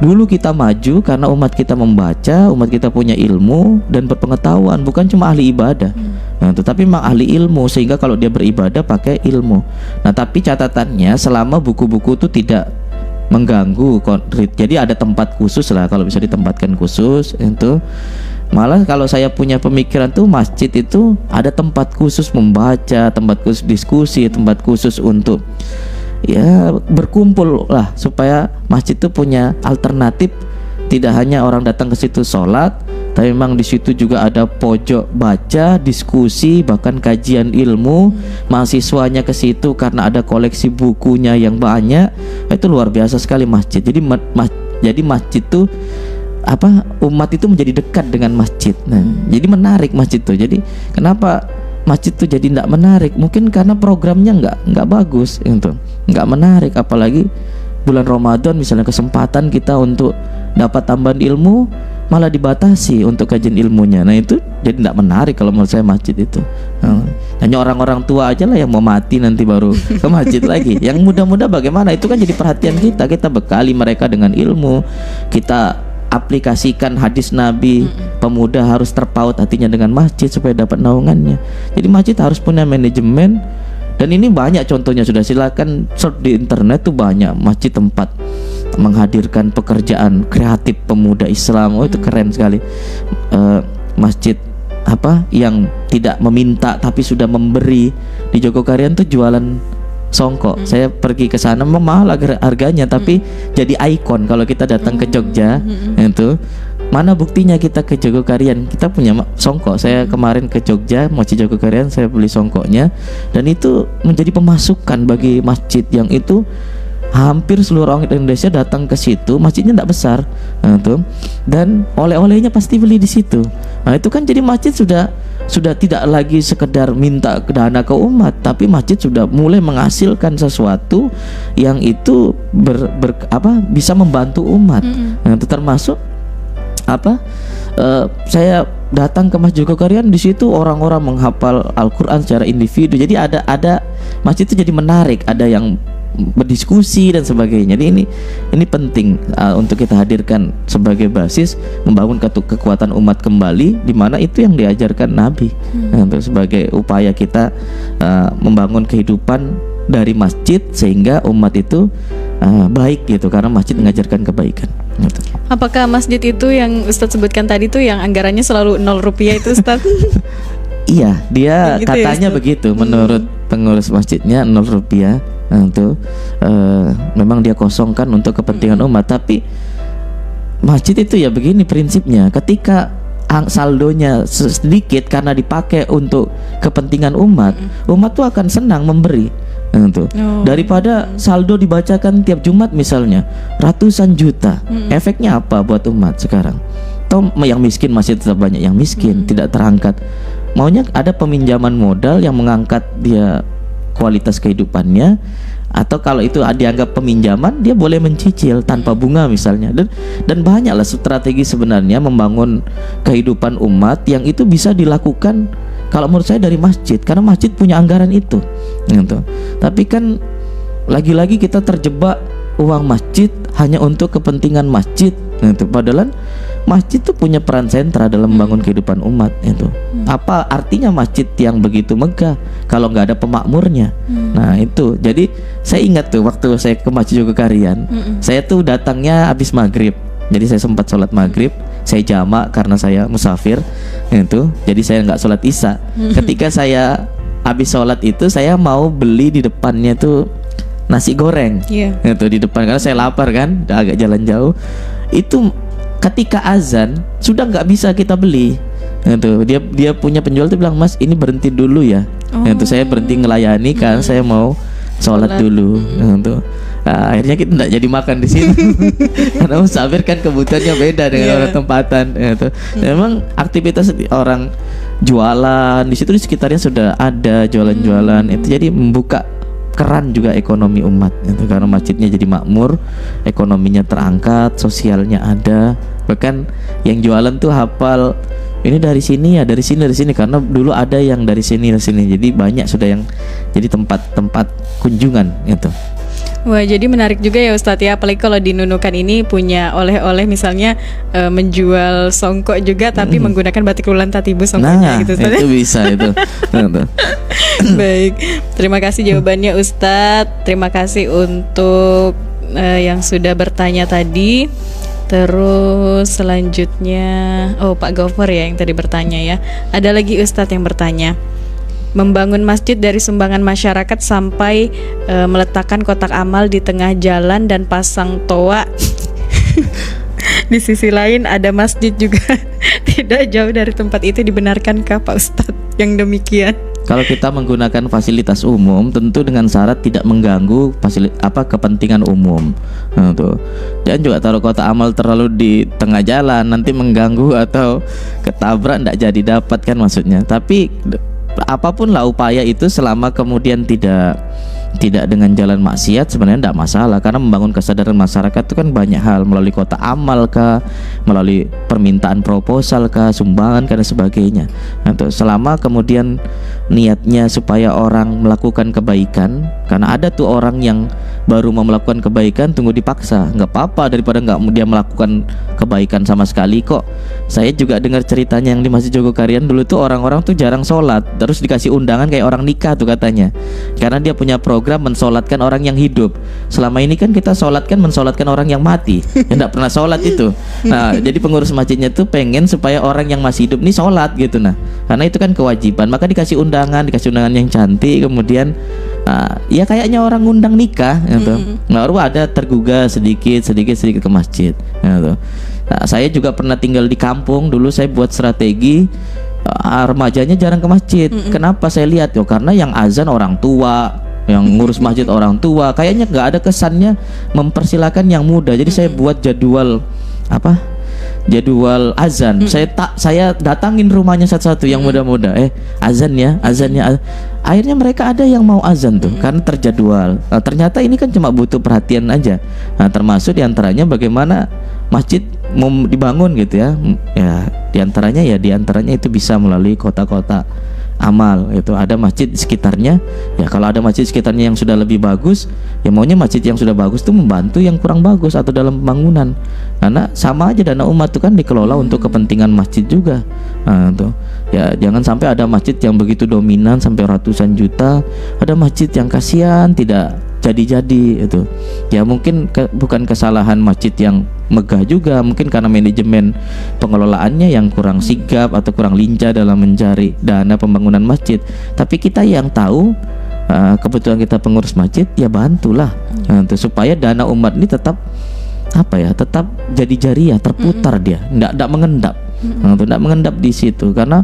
dulu kita maju karena umat kita membaca, umat kita punya ilmu dan berpengetahuan, bukan cuma ahli ibadah. Nah, tetapi memang ahli ilmu, sehingga kalau dia beribadah pakai ilmu. Nah, tapi catatannya selama buku-buku itu tidak mengganggu, jadi ada tempat khusus lah, kalau bisa ditempatkan khusus itu. Malah kalau saya punya pemikiran tuh masjid itu ada tempat khusus membaca, tempat khusus diskusi, tempat khusus untuk ya berkumpul lah, supaya masjid itu punya alternatif. Tidak hanya orang datang ke situ sholat, tapi memang di situ juga ada pojok baca, diskusi, bahkan kajian ilmu. Mahasiswanya ke situ karena ada koleksi bukunya yang banyak. Itu luar biasa sekali masjid. Jadi masjid itu umat itu menjadi dekat dengan masjid. Nah, jadi menarik masjid itu. Jadi kenapa masjid itu jadi tidak menarik? Mungkin karena programnya nggak bagus, gitu, nggak menarik. Apalagi bulan Ramadan misalnya, kesempatan kita untuk dapat tambahan ilmu malah dibatasi untuk kajian ilmunya. Nah, itu jadi tidak menarik kalau menurut saya masjid itu. Hanya orang-orang tua aja lah yang mau mati nanti baru ke masjid lagi. Yang muda-muda bagaimana? Itu kan jadi perhatian kita. Kita bekali mereka dengan ilmu. Kita aplikasikan hadis Nabi, pemuda harus terpaut hatinya dengan masjid supaya dapat naungannya. Jadi masjid harus punya manajemen. Dan ini banyak contohnya, sudah silakan search di internet tuh banyak masjid tempat menghadirkan pekerjaan kreatif pemuda Islam. Itu keren sekali. Masjid yang tidak meminta tapi sudah memberi. Di Jogokarian tuh jualan songkok. Saya pergi ke sana memang mahal harganya, tapi jadi ikon kalau kita datang ke Jogja. Itu mana buktinya kita ke Jogokarian, kita punya songkok. Saya kemarin ke Jogja, Masjid Jogokarian, saya beli songkoknya, dan itu menjadi pemasukan bagi masjid yang itu hampir seluruh orang Indonesia datang ke situ. Masjidnya tidak besar, dan oleh-olehnya pasti beli di situ. Nah, itu kan jadi masjid sudah tidak lagi sekedar minta dana ke umat, tapi masjid sudah mulai menghasilkan sesuatu yang itu bisa membantu umat. Nah, itu termasuk saya datang ke Masjid Jogokarian, di situ orang-orang menghafal Al-Quran secara individu. Jadi ada masjid itu jadi menarik, ada yang berdiskusi dan sebagainya. Jadi ini penting untuk kita hadirkan sebagai basis membangun kekuatan umat kembali, di mana itu yang diajarkan Nabi. Untuk sebagai upaya kita membangun kehidupan dari masjid sehingga umat itu baik gitu, karena masjid mengajarkan kebaikan gitu. Apakah masjid itu yang Ustadz sebutkan tadi tuh yang anggarannya selalu 0 rupiah itu, Ustadz? Iya, dia begitu katanya ya, begitu. Menurut pengurus masjidnya 0 rupiah. Itu memang dia kosongkan untuk kepentingan umat. Tapi masjid itu ya begini prinsipnya, ketika saldonya sedikit karena dipakai untuk kepentingan umat, umat tuh akan senang memberi. Daripada saldo dibacakan tiap Jumat misalnya ratusan juta, efeknya apa buat umat sekarang? Toh yang miskin masih tetap banyak yang miskin, tidak terangkat. Maunya ada peminjaman modal yang mengangkat dia kualitas kehidupannya, Atau kalau itu dianggap peminjaman, dia boleh mencicil tanpa bunga misalnya. Dan banyaklah strategi sebenarnya membangun kehidupan umat yang itu bisa dilakukan kalau menurut saya dari masjid, karena masjid punya anggaran itu gitu. Tapi kan lagi-lagi kita terjebak uang masjid hanya untuk kepentingan masjid gitu. Padahal masjid itu punya peran sentra dalam membangun kehidupan umat itu. Apa artinya masjid yang begitu megah kalau nggak ada pemakmurnya? Nah itu, jadi saya ingat tuh waktu saya ke Masjid Jogokarian, saya tuh datangnya habis maghrib. Jadi saya sempat sholat maghrib, saya jamak karena saya musafir itu. Jadi saya nggak sholat isya. Ketika saya habis sholat itu, saya mau beli di depannya tuh nasi goreng itu di depan, karena saya lapar kan, agak jalan jauh. Itu ketika azan sudah nggak bisa kita beli itu. Dia punya penjual tuh bilang, "Mas, ini berhenti dulu ya." Itu saya berhenti ngelayani kan, saya mau sholat dulu gitu. Nah, akhirnya kita tidak jadi makan di situ karena musafir kan kebutuhannya beda dengan orang tempatan gitu. Memang aktivitas orang jualan di situ, di sekitarnya sudah ada jualan-jualan itu, jadi membuka keran juga ekonomi umat itu, karena masjidnya jadi makmur, ekonominya terangkat, sosialnya ada. Bahkan yang jualan tuh hafal, ini dari sini ya, dari sini, karena dulu ada yang dari sini. Jadi banyak sudah yang jadi tempat-tempat kunjungan itu. Wah, jadi menarik juga ya Ustadz ya, apalagi kalau di Nunukan ini punya oleh-oleh, misalnya menjual songkok juga tapi menggunakan batik Wulan Tatibu songkoknya gitu Ustadz. Itu bisa itu. Baik, terima kasih jawabannya Ustadz. Terima kasih untuk yang sudah bertanya tadi. Terus selanjutnya, Pak Gofur ya yang tadi bertanya ya. Ada lagi Ustadz yang bertanya, membangun masjid dari sumbangan masyarakat sampai meletakkan kotak amal di tengah jalan dan pasang toa di sisi lain ada masjid juga tidak jauh dari tempat itu, dibenarkankah Pak Ustadz yang demikian? Kalau kita menggunakan fasilitas umum, tentu dengan syarat tidak mengganggu kepentingan umum. Nah, tuh. Dan juga taruh kotak amal terlalu di tengah jalan, nanti mengganggu atau ketabrak, tidak jadi dapat kan maksudnya. Tapi apapun lah upaya itu, selama kemudian tidak dengan jalan maksiat, sebenarnya tidak masalah, karena membangun kesadaran masyarakat itu kan banyak hal, melalui kotak amal kah, melalui permintaan proposal kah, sumbangan dan sebagainya. Nah, selama kemudian niatnya supaya orang melakukan kebaikan, karena ada tuh orang yang baru mau melakukan kebaikan tunggu dipaksa, nggak apa-apa daripada nggak dia melakukan kebaikan sama sekali kok. Saya juga dengar ceritanya yang di Masjid Jogokarian dulu tuh orang-orang tuh jarang sholat, terus dikasih undangan kayak orang nikah tuh katanya, karena dia punya program mensolatkan orang yang hidup. Selama ini kan kita sholat kan mensolatkan orang yang mati, yang tidak pernah sholat itu. Nah, jadi pengurus masjidnya tuh pengen supaya orang yang masih hidup nih sholat gitu. Nah, karena itu kan kewajiban, maka dikasih undangan yang cantik, kemudian ya kayaknya orang ngundang nikah gitu. Baru ada tergugah sedikit ke masjid gitu. Nah, saya juga pernah tinggal di kampung dulu, saya buat strategi remajanya jarang ke masjid. Kenapa saya lihat? Karena yang azan orang tua, yang ngurus masjid orang tua, kayaknya nggak ada kesannya mempersilakan yang muda. Jadi saya buat jadwal azan. Saya datangin rumahnya satu-satu yang muda-muda. Azannya. Akhirnya mereka ada yang mau azan tuh karena terjadwal. Nah, ternyata ini kan cuma butuh perhatian aja. Nah, termasuk diantaranya bagaimana masjid mau dibangun gitu ya. Ya diantaranya itu bisa melalui kota-kota amal. Itu ada masjid di sekitarnya. Ya kalau ada masjid di sekitarnya yang sudah lebih bagus, ya maunya masjid yang sudah bagus itu membantu yang kurang bagus atau dalam pembangunan. Karena sama aja dana umat itu kan dikelola untuk kepentingan masjid juga. Nah, tuh. Ya jangan sampai ada masjid yang begitu dominan sampai ratusan juta, ada masjid yang kasihan tidak jadi itu. Ya mungkin bukan kesalahan masjid yang megah juga, mungkin karena manajemen pengelolaannya yang kurang sigap atau kurang lincah dalam mencari dana pembangunan masjid. Tapi kita yang tahu kebetulan kita pengurus masjid, ya bantulah supaya dana umat ini tetap jadi jariah, terputar dia, tidak mengendap, tidak mengendap di situ, karena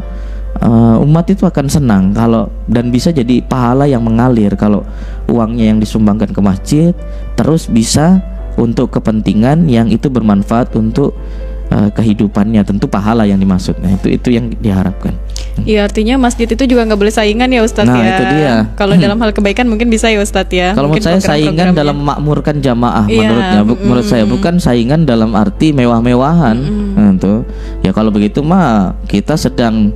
umat itu akan senang kalau dan bisa jadi pahala yang mengalir kalau uangnya yang disumbangkan ke masjid terus bisa untuk kepentingan yang itu bermanfaat untuk kehidupannya, tentu pahala yang dimaksud. Nah, itu yang diharapkan. Iya, artinya masjid itu juga nggak boleh saingan ya Ustadz Nah, ya. itu dia. Kalau dalam hal kebaikan mungkin bisa ya Ustadz ya. Kalau menurut Mungkin saya saingan program-programnya. dalam memakmurkan jamaah, Iya, menurutnya menurut saya bukan saingan dalam arti mewah-mewahan. Nah, tuh. Ya kalau begitu mah kita sedang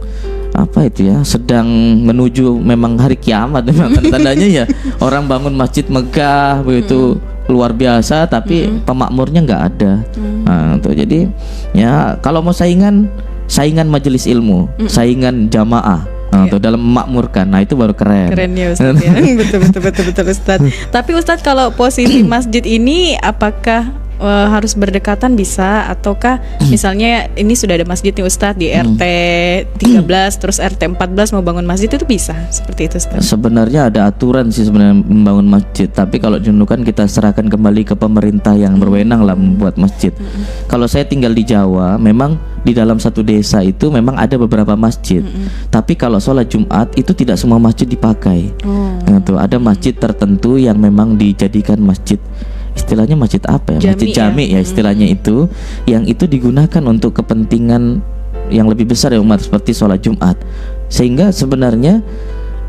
apa itu ya, sedang menuju memang hari kiamat memang tandanya ya. Orang bangun masjid megah begitu luar biasa tapi pemakmurnya nggak ada. Nah, tuh. Jadi ya kalau mau saingan majelis ilmu, saingan jamaah. Nah, tuh, dalam memakmurkan, nah itu baru keren. Keren ya Ustadz ya. betul Ustadz. Tapi Ustadz kalau posisi masjid ini apakah harus berdekatan bisa, ataukah misalnya ini sudah ada masjid nih Ustadz di RT 13 terus RT 14 mau bangun masjid itu bisa seperti itu Ustadz? Sebenarnya ada aturan sih sebenarnya membangun masjid, tapi kalau Junukan kita serahkan kembali ke pemerintah yang berwenang lah membuat masjid. Kalau saya tinggal di Jawa, memang di dalam satu desa itu memang ada beberapa masjid. Tapi kalau sholat Jumat itu tidak semua masjid dipakai. Nah, tuh, ada masjid tertentu yang memang dijadikan masjid, istilahnya masjid apa ya? Masjid jami ya istilahnya itu, yang itu digunakan untuk kepentingan yang lebih besar ya umat seperti sholat Jumat. Sehingga sebenarnya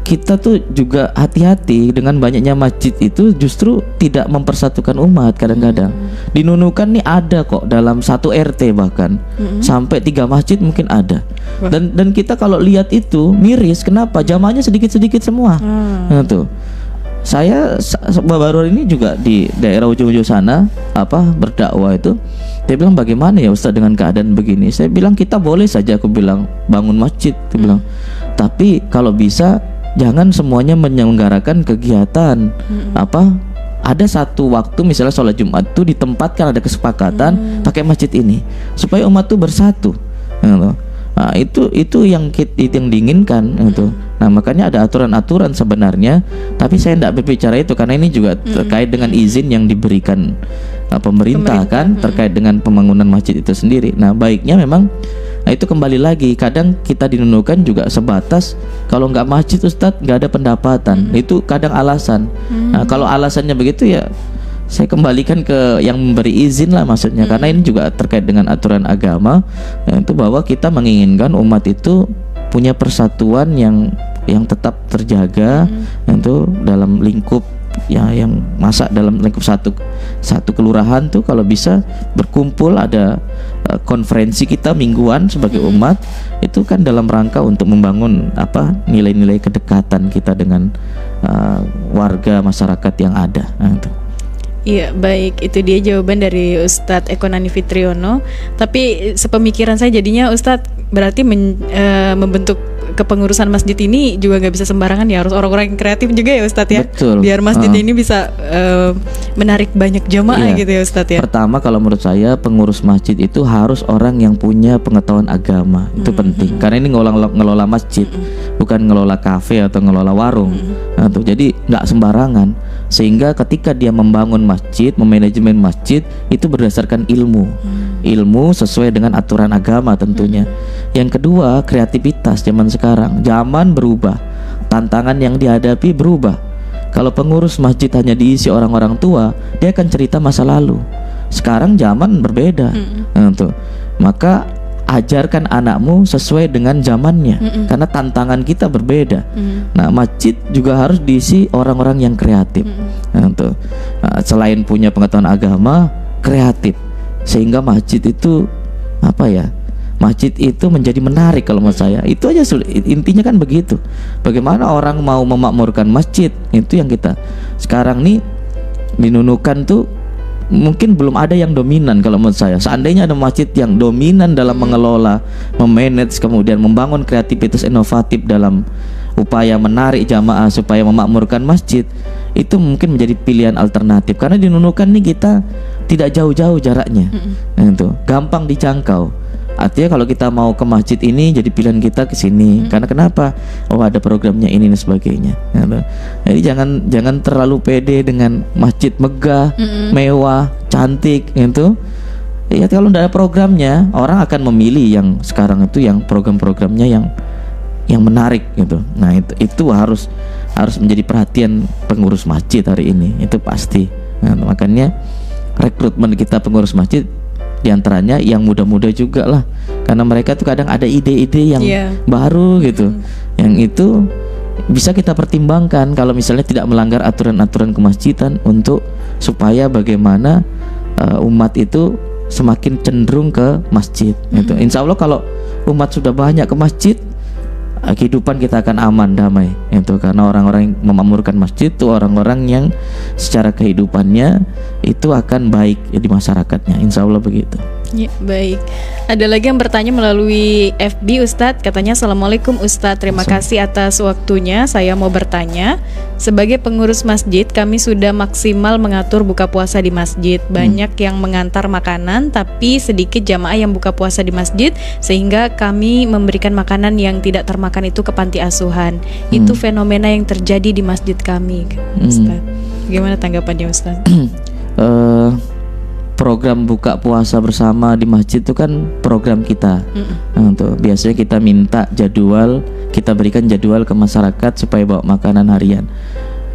kita tuh juga hati-hati dengan banyaknya masjid itu justru tidak mempersatukan umat kadang-kadang. Di Nunukan nih ada kok dalam satu RT bahkan sampai 3 masjid mungkin ada. Dan kita kalau lihat itu miris, kenapa? Jamaahnya sedikit-sedikit semua. Nah tuh. Saya baru ini juga di daerah ujung-ujung sana berdakwah itu. Dia bilang bagaimana ya Ustaz dengan keadaan begini. Saya bilang kita boleh saja, aku bilang bangun masjid, aku bilang. Tapi kalau bisa jangan semuanya menyelenggarakan kegiatan ada satu waktu misalnya sholat Jumat itu ditempatkan, ada kesepakatan pakai masjid ini supaya umat tuh bersatu. Nah, itu yang diinginkan itu. Nah, makanya ada aturan-aturan sebenarnya, tapi saya tidak berbicara itu karena ini juga terkait dengan izin yang diberikan pemerintah kan terkait dengan pembangunan masjid itu sendiri. Nah, baiknya memang itu kembali lagi, kadang kita dinunukan juga sebatas kalau nggak masjid Ustadz nggak ada pendapatan. Itu kadang alasan. Nah, kalau alasannya begitu ya saya kembalikan ke yang memberi izin lah maksudnya, karena ini juga terkait dengan aturan agama, yaitu bahwa kita menginginkan umat itu punya persatuan yang tetap terjaga, itu dalam lingkup ya yang masa dalam lingkup satu kelurahan tuh kalau bisa berkumpul, ada konferensi kita mingguan sebagai umat itu kan dalam rangka untuk membangun nilai-nilai kedekatan kita dengan warga masyarakat yang ada. Nah, itu. Iya, baik, itu dia jawaban dari Ustadz Eko Nani Fitriono. Tapi sepemikiran saya jadinya Ustadz berarti membentuk kepengurusan masjid ini juga nggak bisa sembarangan ya, harus orang-orang yang kreatif juga ya Ustadz ya. Betul. Biar masjid ini bisa menarik banyak jamaah gitu ya Ustadz ya. Pertama kalau menurut saya pengurus masjid itu harus orang yang punya pengetahuan agama, itu penting. Karena ini ngelola masjid, bukan ngelola kafe atau ngelola warung. Nah, tuh, jadi nggak sembarangan. Sehingga ketika dia membangun masjid, memanajemen masjid itu berdasarkan ilmu sesuai dengan aturan agama tentunya. Yang kedua, kreativitas zaman sekarang. Zaman berubah, tantangan yang dihadapi berubah. Kalau pengurus masjid hanya diisi orang-orang tua, dia akan cerita masa lalu. Sekarang zaman berbeda. Nah, tuh. Maka ajarkan anakmu sesuai dengan zamannya, karena tantangan kita berbeda. Nah, masjid juga harus diisi orang-orang yang kreatif. Nah, selain punya pengetahuan agama, kreatif, sehingga masjid itu masjid itu menjadi menarik kalau menurut saya. Itu aja intinya kan begitu. Bagaimana orang mau memakmurkan masjid, itu yang kita sekarang nih dinunukan tuh. Mungkin belum ada yang dominan kalau menurut saya. Seandainya ada masjid yang dominan dalam mengelola, memanage, kemudian membangun kreativitas inovatif dalam upaya menarik jamaah supaya memakmurkan masjid, itu mungkin menjadi pilihan alternatif. Karena di Nunukan nih kita tidak jauh-jauh jaraknya, itu gampang dijangkau. Artinya kalau kita mau ke masjid ini jadi pilihan kita ke sini. Karena kenapa? Oh, ada programnya ini dan sebagainya. Jadi jangan terlalu pede dengan masjid megah, mewah, cantik gitu. Ya kalau tidak ada programnya, orang akan memilih yang sekarang itu yang program-programnya yang menarik gitu. Nah, itu harus menjadi perhatian pengurus masjid hari ini. Itu pasti. Nah, makanya rekrutmen kita pengurus masjid Di antaranya yang muda-muda juga lah, karena mereka tuh kadang ada ide-ide yang baru gitu, yang itu bisa kita pertimbangkan kalau misalnya tidak melanggar aturan-aturan kemasjidan untuk supaya bagaimana umat itu semakin cenderung ke masjid. Gitu. Insya Allah kalau umat sudah banyak ke masjid, kehidupan kita akan aman, damai. Itu karena orang-orang yang memakmurkan masjid itu orang-orang yang secara kehidupannya itu akan baik di masyarakatnya. Insya Allah begitu. Ya, baik. Ada lagi yang bertanya melalui FB, Ustadz. Katanya, Assalamualaikum Ustadz, terima kasih atas waktunya. Saya mau bertanya, sebagai pengurus masjid, kami sudah maksimal mengatur buka puasa di masjid. Banyak yang mengantar makanan, tapi sedikit jamaah yang buka puasa di masjid, sehingga kami memberikan makanan yang tidak termakan itu ke panti asuhan. Itu fenomena yang terjadi di masjid kami, Ustadz. Gimana tanggapannya, Ustadz? Program buka puasa bersama di masjid itu kan program kita. Nah, tuh, biasanya kita minta jadwal, kita berikan jadwal ke masyarakat supaya bawa makanan harian.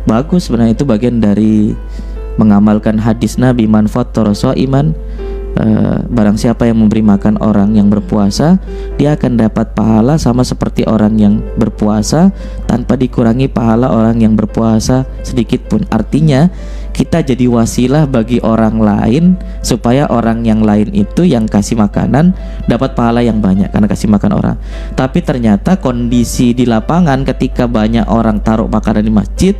Bagus, sebenarnya itu bagian dari mengamalkan hadis Nabi, man fattara shaiman, barang siapa yang memberi makan orang yang berpuasa, dia akan dapat pahala sama seperti orang yang berpuasa tanpa dikurangi pahala orang yang berpuasa sedikit pun. Artinya kita jadi wasilah bagi orang lain supaya orang yang lain itu yang kasih makanan dapat pahala yang banyak karena kasih makan orang. Tapi ternyata kondisi di lapangan ketika banyak orang taruh makanan di masjid,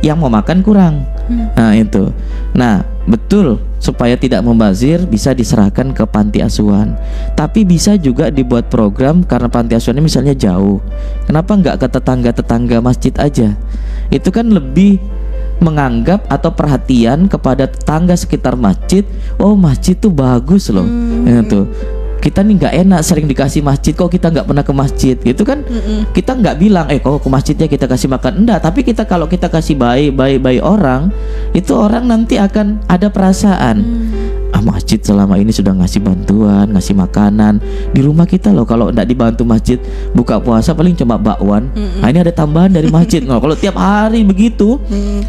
yang mau makan kurang. Nah itu. Nah betul, supaya tidak membazir bisa diserahkan ke panti asuhan. Tapi bisa juga dibuat program karena panti asuhannya misalnya jauh. Kenapa nggak ke tetangga-tetangga masjid aja? Itu kan lebih menganggap atau perhatian kepada tetangga sekitar masjid. Oh masjid tuh bagus loh. Itu kita nih nggak enak sering dikasih masjid, kok kita nggak pernah ke masjid gitu kan. Kita nggak bilang kok ke masjidnya kita kasih makan, enggak. Tapi kita kalau kita kasih baik orang, itu orang nanti akan ada perasaan, masjid selama ini sudah ngasih bantuan, ngasih makanan. Di rumah kita loh kalau enggak dibantu masjid buka puasa paling cuma bakwan. Nah ini ada tambahan dari masjid. Nah, kalau tiap hari begitu,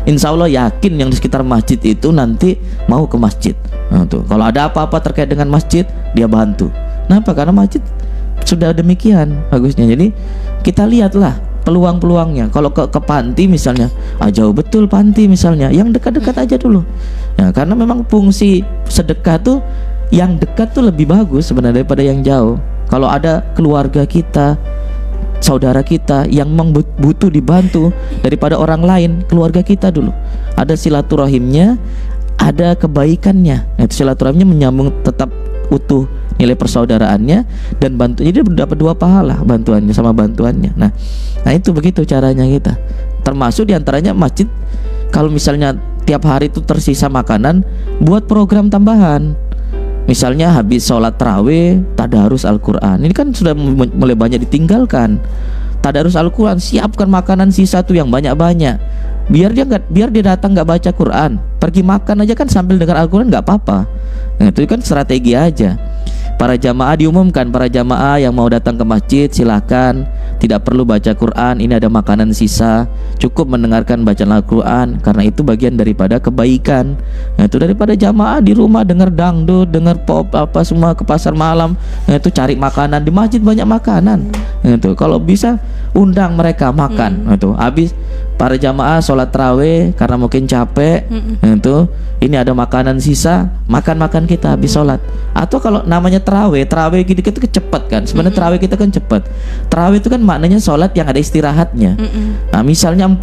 insya Allah yakin yang di sekitar masjid itu nanti mau ke masjid. Nah, tuh. Kalau ada apa-apa terkait dengan masjid, dia bantu. Kenapa? Karena masjid sudah demikian bagusnya. Jadi kita lihatlah peluang-peluangnya. Kalau ke panti misalnya, jauh betul panti misalnya, yang dekat-dekat aja dulu. Ya, karena memang fungsi sedekah tuh yang dekat tuh lebih bagus sebenarnya daripada yang jauh. Kalau ada keluarga kita, saudara kita yang memang butuh dibantu daripada orang lain, keluarga kita dulu. Ada silaturahimnya, ada kebaikannya. Itu silaturahimnya menyambung tetap utuh nilai persaudaraannya dan bantu, jadi dapat dua pahala, bantuannya sama bantuannya. Nah itu begitu caranya kita. Termasuk diantaranya masjid, kalau misalnya tiap hari itu tersisa makanan, buat program tambahan. Misalnya habis sholat tarawih, tadarus Al-Quran. Ini kan sudah mulai banyak ditinggalkan. Tadarus Al-Quran, siapkan makanan sisa tuh yang banyak-banyak. Biar dia datang nggak baca Quran, pergi makan aja kan sambil dengar Al-Quran nggak apa-apa. Nah, itu kan strategi aja. Para jamaah diumumkan, para jamaah yang mau datang ke masjid silahkan, tidak perlu baca Quran, ini ada makanan sisa, cukup mendengarkan bacaan Al-Quran, karena itu bagian daripada kebaikan. Nah, itu daripada jamaah di rumah dengar dangdut, dengar pop apa semua, ke pasar malam. Nah, itu cari makanan di masjid, banyak makanan. Nah, itu kalau bisa undang mereka makan. Nah, itu habis para jamaah sholat tarawih karena mungkin capek, itu ini ada makanan sisa, makan kita habis sholat. Atau kalau namanya tarawih gitu itu cepat kan. Sebenarnya tarawih kita kan cepat. Tarawih itu kan maknanya sholat yang ada istirahatnya. Nah misalnya 8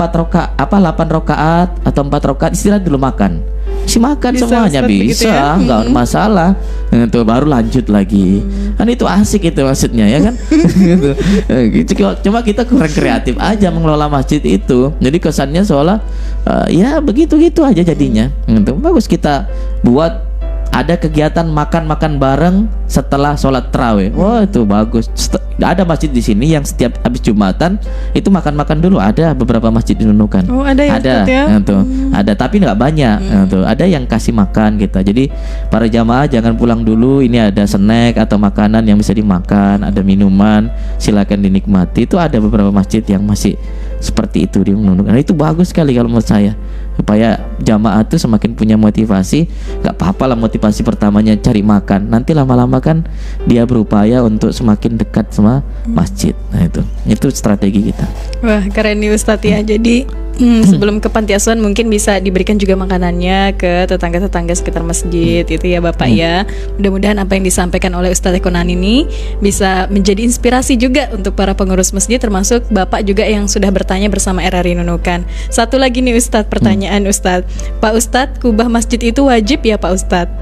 rakaat atau 4 rakaat istirahat dulu makan. Makan bisa, semuanya bisa, ya? Nggak masalah. Itu baru lanjut lagi. Kan itu asik itu maksudnya ya kan. Gitu. Cuma kita kurang kreatif aja mengelola masjid itu. Jadi kesannya seolah ya begitu-gitu aja jadinya. Itu bagus kita buat ada kegiatan makan bareng setelah sholat tarawih. Wah itu bagus. Ada masjid di sini yang setiap habis Jumatan itu makan dulu. Ada beberapa masjid di Nunukan. Oh ada ya? Ada ya? Ada tapi nggak banyak. Ada yang kasih makan kita. Jadi para jamaah jangan pulang dulu. Ini ada snack atau makanan yang bisa dimakan, ada minuman, silakan dinikmati. Itu ada beberapa masjid yang masih seperti itu di Nunukan. Nah, itu bagus sekali kalau menurut saya. supaya jamaah tuh semakin punya motivasi. Gak apa-apa lah motivasi pertamanya cari makan, nanti lama-lama kan dia berupaya untuk semakin dekat sama masjid. Nah itu strategi kita. Wah, keren nih Ustadz ya. Jadi sebelum ke panti asuhan mungkin bisa diberikan juga makanannya ke tetangga-tetangga sekitar masjid itu ya Bapak ya. Mudah-mudahan apa yang disampaikan oleh Ustadz Ekonan ini bisa menjadi inspirasi juga untuk para pengurus masjid, termasuk Bapak juga yang sudah bertanya bersama RRI Nunukan. Satu lagi nih Ustadz, pertanyaan Ustadz. Pak Ustadz, kubah masjid itu wajib ya Pak Ustadz?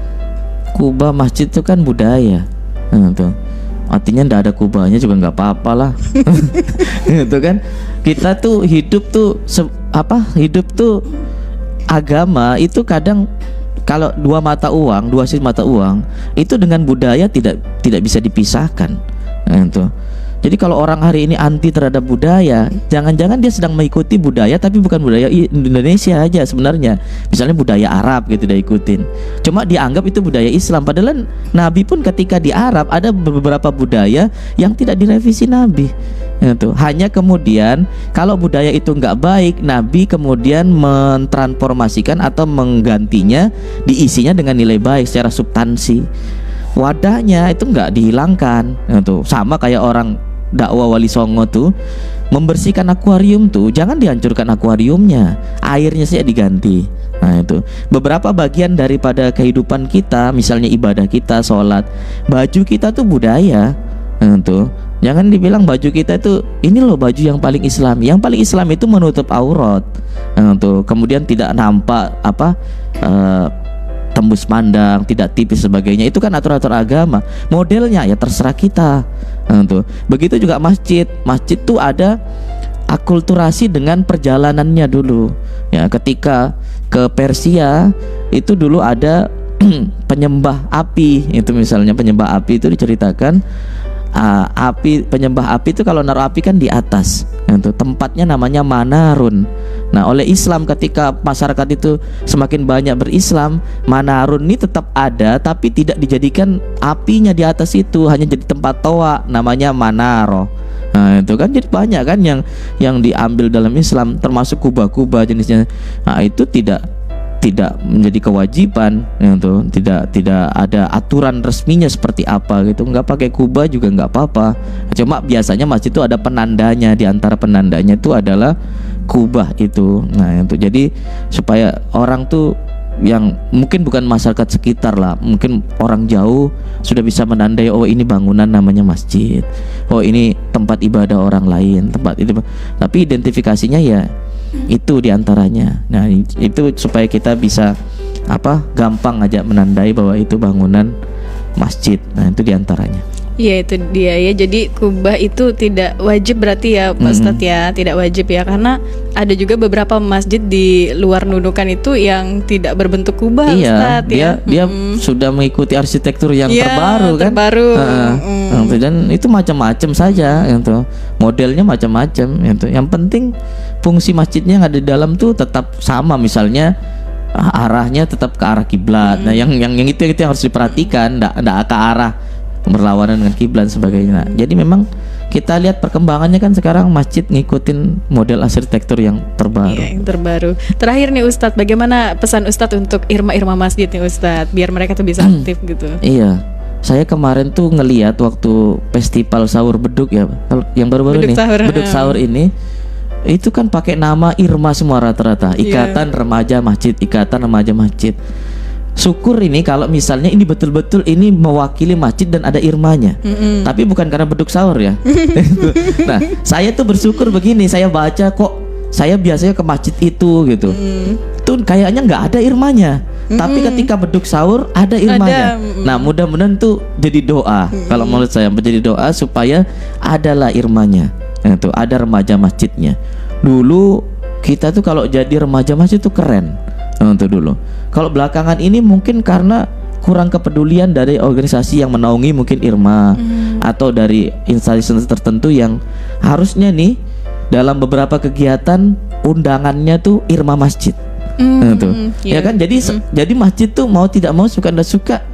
Kubah masjid itu kan budaya. Nah, tuh. Artinya ndak ada kubahnya juga nggak apa-apa lah. Gitu kan. Kita tuh hidup tuh hidup tuh agama itu kadang kalau dua sisi mata uang itu dengan budaya tidak bisa dipisahkan. Nah, itu. Jadi kalau orang hari ini anti terhadap budaya, jangan-jangan dia sedang mengikuti budaya tapi bukan budaya Indonesia aja sebenarnya. Misalnya budaya Arab gitu dia ikutin. Cuma dianggap itu budaya Islam. Padahal Nabi pun ketika di Arab ada beberapa budaya yang tidak direvisi Nabi. Itu. Hanya kemudian kalau budaya itu nggak baik, Nabi kemudian mentransformasikan atau menggantinya, diisinya dengan nilai baik secara substansi. Wadahnya itu nggak dihilangkan. Itu sama kayak orang dakwah Wali Songo tuh membersihkan akuarium tuh, jangan dihancurkan akuariumnya, airnya saja diganti. Nah itu beberapa bagian daripada kehidupan kita, misalnya ibadah kita, sholat, baju kita tuh budaya. Nah, tuh jangan dibilang baju kita itu ini loh baju yang paling Islami. Yang paling Islam itu menutup aurat. Nah, tuh kemudian tidak nampak tembus pandang, tidak tipis sebagainya. Itu kan aturan-aturan agama. Modelnya ya terserah kita. Nah, tuh. Begitu juga masjid. Masjid tuh ada akulturasi dengan perjalanannya dulu. Ya, ketika ke Persia itu dulu ada penyembah api. Itu misalnya penyembah api itu diceritakan penyembah api itu kalau naruh api kan di atas. Nah, tempatnya namanya Manarun. Nah, oleh Islam ketika masyarakat itu semakin banyak berislam, Manarun ini tetap ada tapi tidak dijadikan apinya di atas itu, hanya jadi tempat toa namanya Manaro. Nah, itu kan jadi banyak kan yang diambil dalam Islam, termasuk kubah-kubah jenisnya. Nah, itu tidak menjadi kewajiban, gitu. Tidak ada aturan resminya seperti apa gitu. Nggak pakai kubah juga nggak apa-apa. Cuma biasanya masjid itu ada penandanya, di antara penandanya itu adalah kubah itu. Nah itu jadi supaya orang tuh yang mungkin bukan masyarakat sekitar lah, mungkin orang jauh sudah bisa menandai, oh ini bangunan namanya masjid, oh ini tempat ibadah orang lain, tempat itu. Tapi identifikasinya ya itu diantaranya. Nah itu supaya kita bisa gampang aja menandai bahwa itu bangunan masjid. Nah itu diantaranya. Iya itu dia ya. Jadi kubah itu tidak wajib berarti ya Pak Ustadz ya, tidak wajib ya, karena ada juga beberapa masjid di luar Nunukan itu yang tidak berbentuk kubah. Iya, Ustadz, dia sudah mengikuti arsitektur yang terbaru kan. Dan itu macam-macam saja gitu. Modelnya macam-macam gitu. Yang penting fungsi masjidnya yang ada di dalam tuh tetap sama, misalnya arahnya tetap ke arah kiblat. Nah, yang itu yang harus diperhatikan, enggak ke arah berlawanan dengan kiblat sebagainya. Nah, jadi memang kita lihat perkembangannya kan sekarang masjid ngikutin model arsitektur yang terbaru. Iya, yang terbaru. Terakhir nih Ustadz, bagaimana pesan Ustadz untuk irma-irma masjid nih Ustadz, biar mereka tuh bisa aktif gitu? Iya, saya kemarin tuh ngelihat waktu festival sahur beduk ya, yang baru-baru nih, beduk sahur ini, itu kan pakai nama Irma semua rata-rata, Ikatan Remaja Masjid, Ikatan Remaja Masjid. Syukur ini kalau misalnya ini betul-betul ini mewakili masjid dan ada irmanya. Tapi bukan karena beduk sahur ya. Nah, saya tuh bersyukur begini, saya baca kok saya biasanya ke masjid itu gitu. Tuh kayaknya nggak ada irmanya. Tapi ketika beduk sahur ada irmanya. Nah, mudah-mudahan tuh jadi doa. Kalau menurut saya menjadi doa supaya adalah irmanya. Nah, tuh ada remaja masjidnya. Dulu kita tuh kalau jadi remaja masjid tuh keren. Untuk dulu. Kalau belakangan ini mungkin karena kurang kepedulian dari organisasi yang menaungi mungkin Irma atau dari instansi tertentu yang harusnya nih dalam beberapa kegiatan undangannya tuh Irma masjid. Ya kan, jadi masjid tuh mau tidak mau suka ndak suka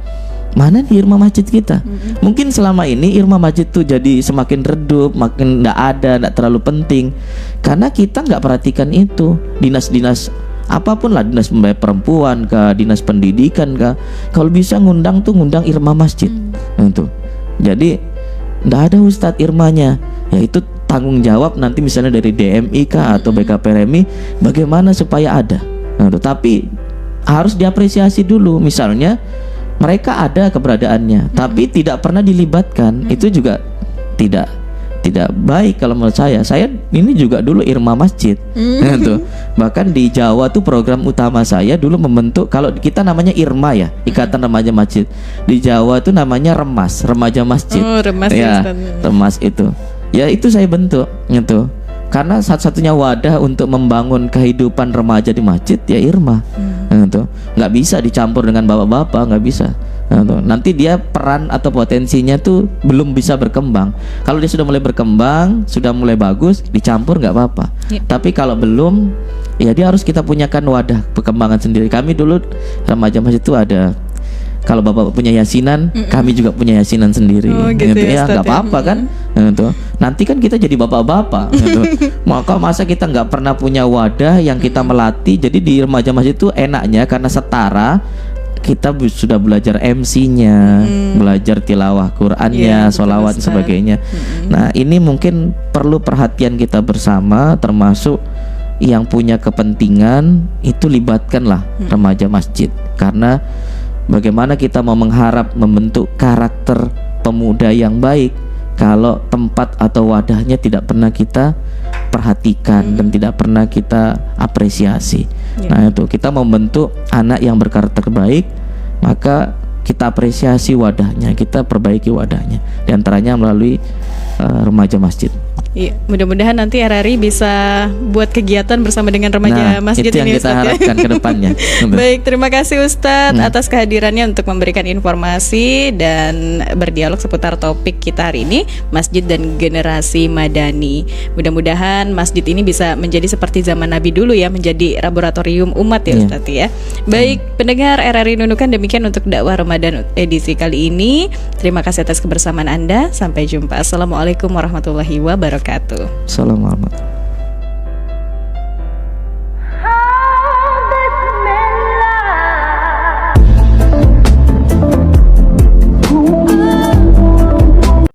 mana di Irma masjid kita. Mungkin selama ini Irma masjid tuh jadi semakin redup, makin ndak ada, ndak terlalu penting karena kita nggak perhatikan itu. Dinas-dinas apapun lah, dinas pemberdayaan perempuan kah, dinas pendidikan kah, kalau bisa ngundang irma masjid. Itu. Jadi nggak ada Ustadz irmanya, ya itu tanggung jawab nanti misalnya dari DMI kah atau BKPRMI bagaimana supaya ada. Tapi harus diapresiasi dulu, misalnya mereka ada keberadaannya tapi tidak pernah dilibatkan, itu juga tidak baik kalau menurut saya. Saya ini juga dulu irma masjid. Tuh. Bahkan di Jawa tuh program utama saya dulu membentuk, kalau kita namanya irma ya, Ikatan Remaja Masjid. Di Jawa tuh namanya remas, remaja masjid. Remas ya, remas itu. Ya itu saya bentuk gitu. Karena satu-satunya wadah untuk membangun kehidupan remaja di masjid ya irma. Gitu. Nggak bisa dicampur dengan bapak-bapak, nggak bisa. Nanti dia peran atau potensinya tuh belum bisa berkembang. Kalau dia sudah mulai berkembang, sudah mulai bagus, dicampur nggak apa-apa. Tapi kalau belum, ya dia harus kita punyakan wadah perkembangan sendiri. Kami dulu remaja masjid itu ada, kalau bapak punya yasinan, kami juga punya yasinan sendiri. Gitu ya nggak apa-apa kan. Nanti kan kita jadi bapak-bapak. Maka masa kita nggak pernah punya wadah yang kita melatih. Jadi di remaja masjid itu enaknya karena setara. Kita sudah belajar MC-nya, belajar tilawah Qur'annya, sholawat dan sebagainya. Nah ini mungkin perlu perhatian kita bersama, termasuk yang punya kepentingan itu libatkanlah remaja masjid. Karena bagaimana kita mau mengharap membentuk karakter pemuda yang baik kalau tempat atau wadahnya tidak pernah kita perhatikan dan tidak pernah kita apresiasi. Nah itu, kita membentuk anak yang berkarakter baik, maka kita apresiasi wadahnya, kita perbaiki wadahnya, di antaranya melalui remaja masjid. Iya, mudah-mudahan nanti RRI bisa buat kegiatan bersama dengan remaja masjid itu yang ini, kita Ustadz, harapkan ke depannya. Baik, terima kasih Ustadz atas kehadirannya untuk memberikan informasi dan berdialog seputar topik kita hari ini, masjid dan generasi madani. Mudah-mudahan masjid ini bisa menjadi seperti zaman Nabi dulu ya, menjadi laboratorium umat ya Ustadz ya. Baik, pendengar RRI Nunukan, demikian untuk dakwah Ramadan edisi kali ini. Terima kasih atas kebersamaan Anda. Sampai jumpa. Assalamualaikum warahmatullahi wabarakatuh. Assalamualaikum.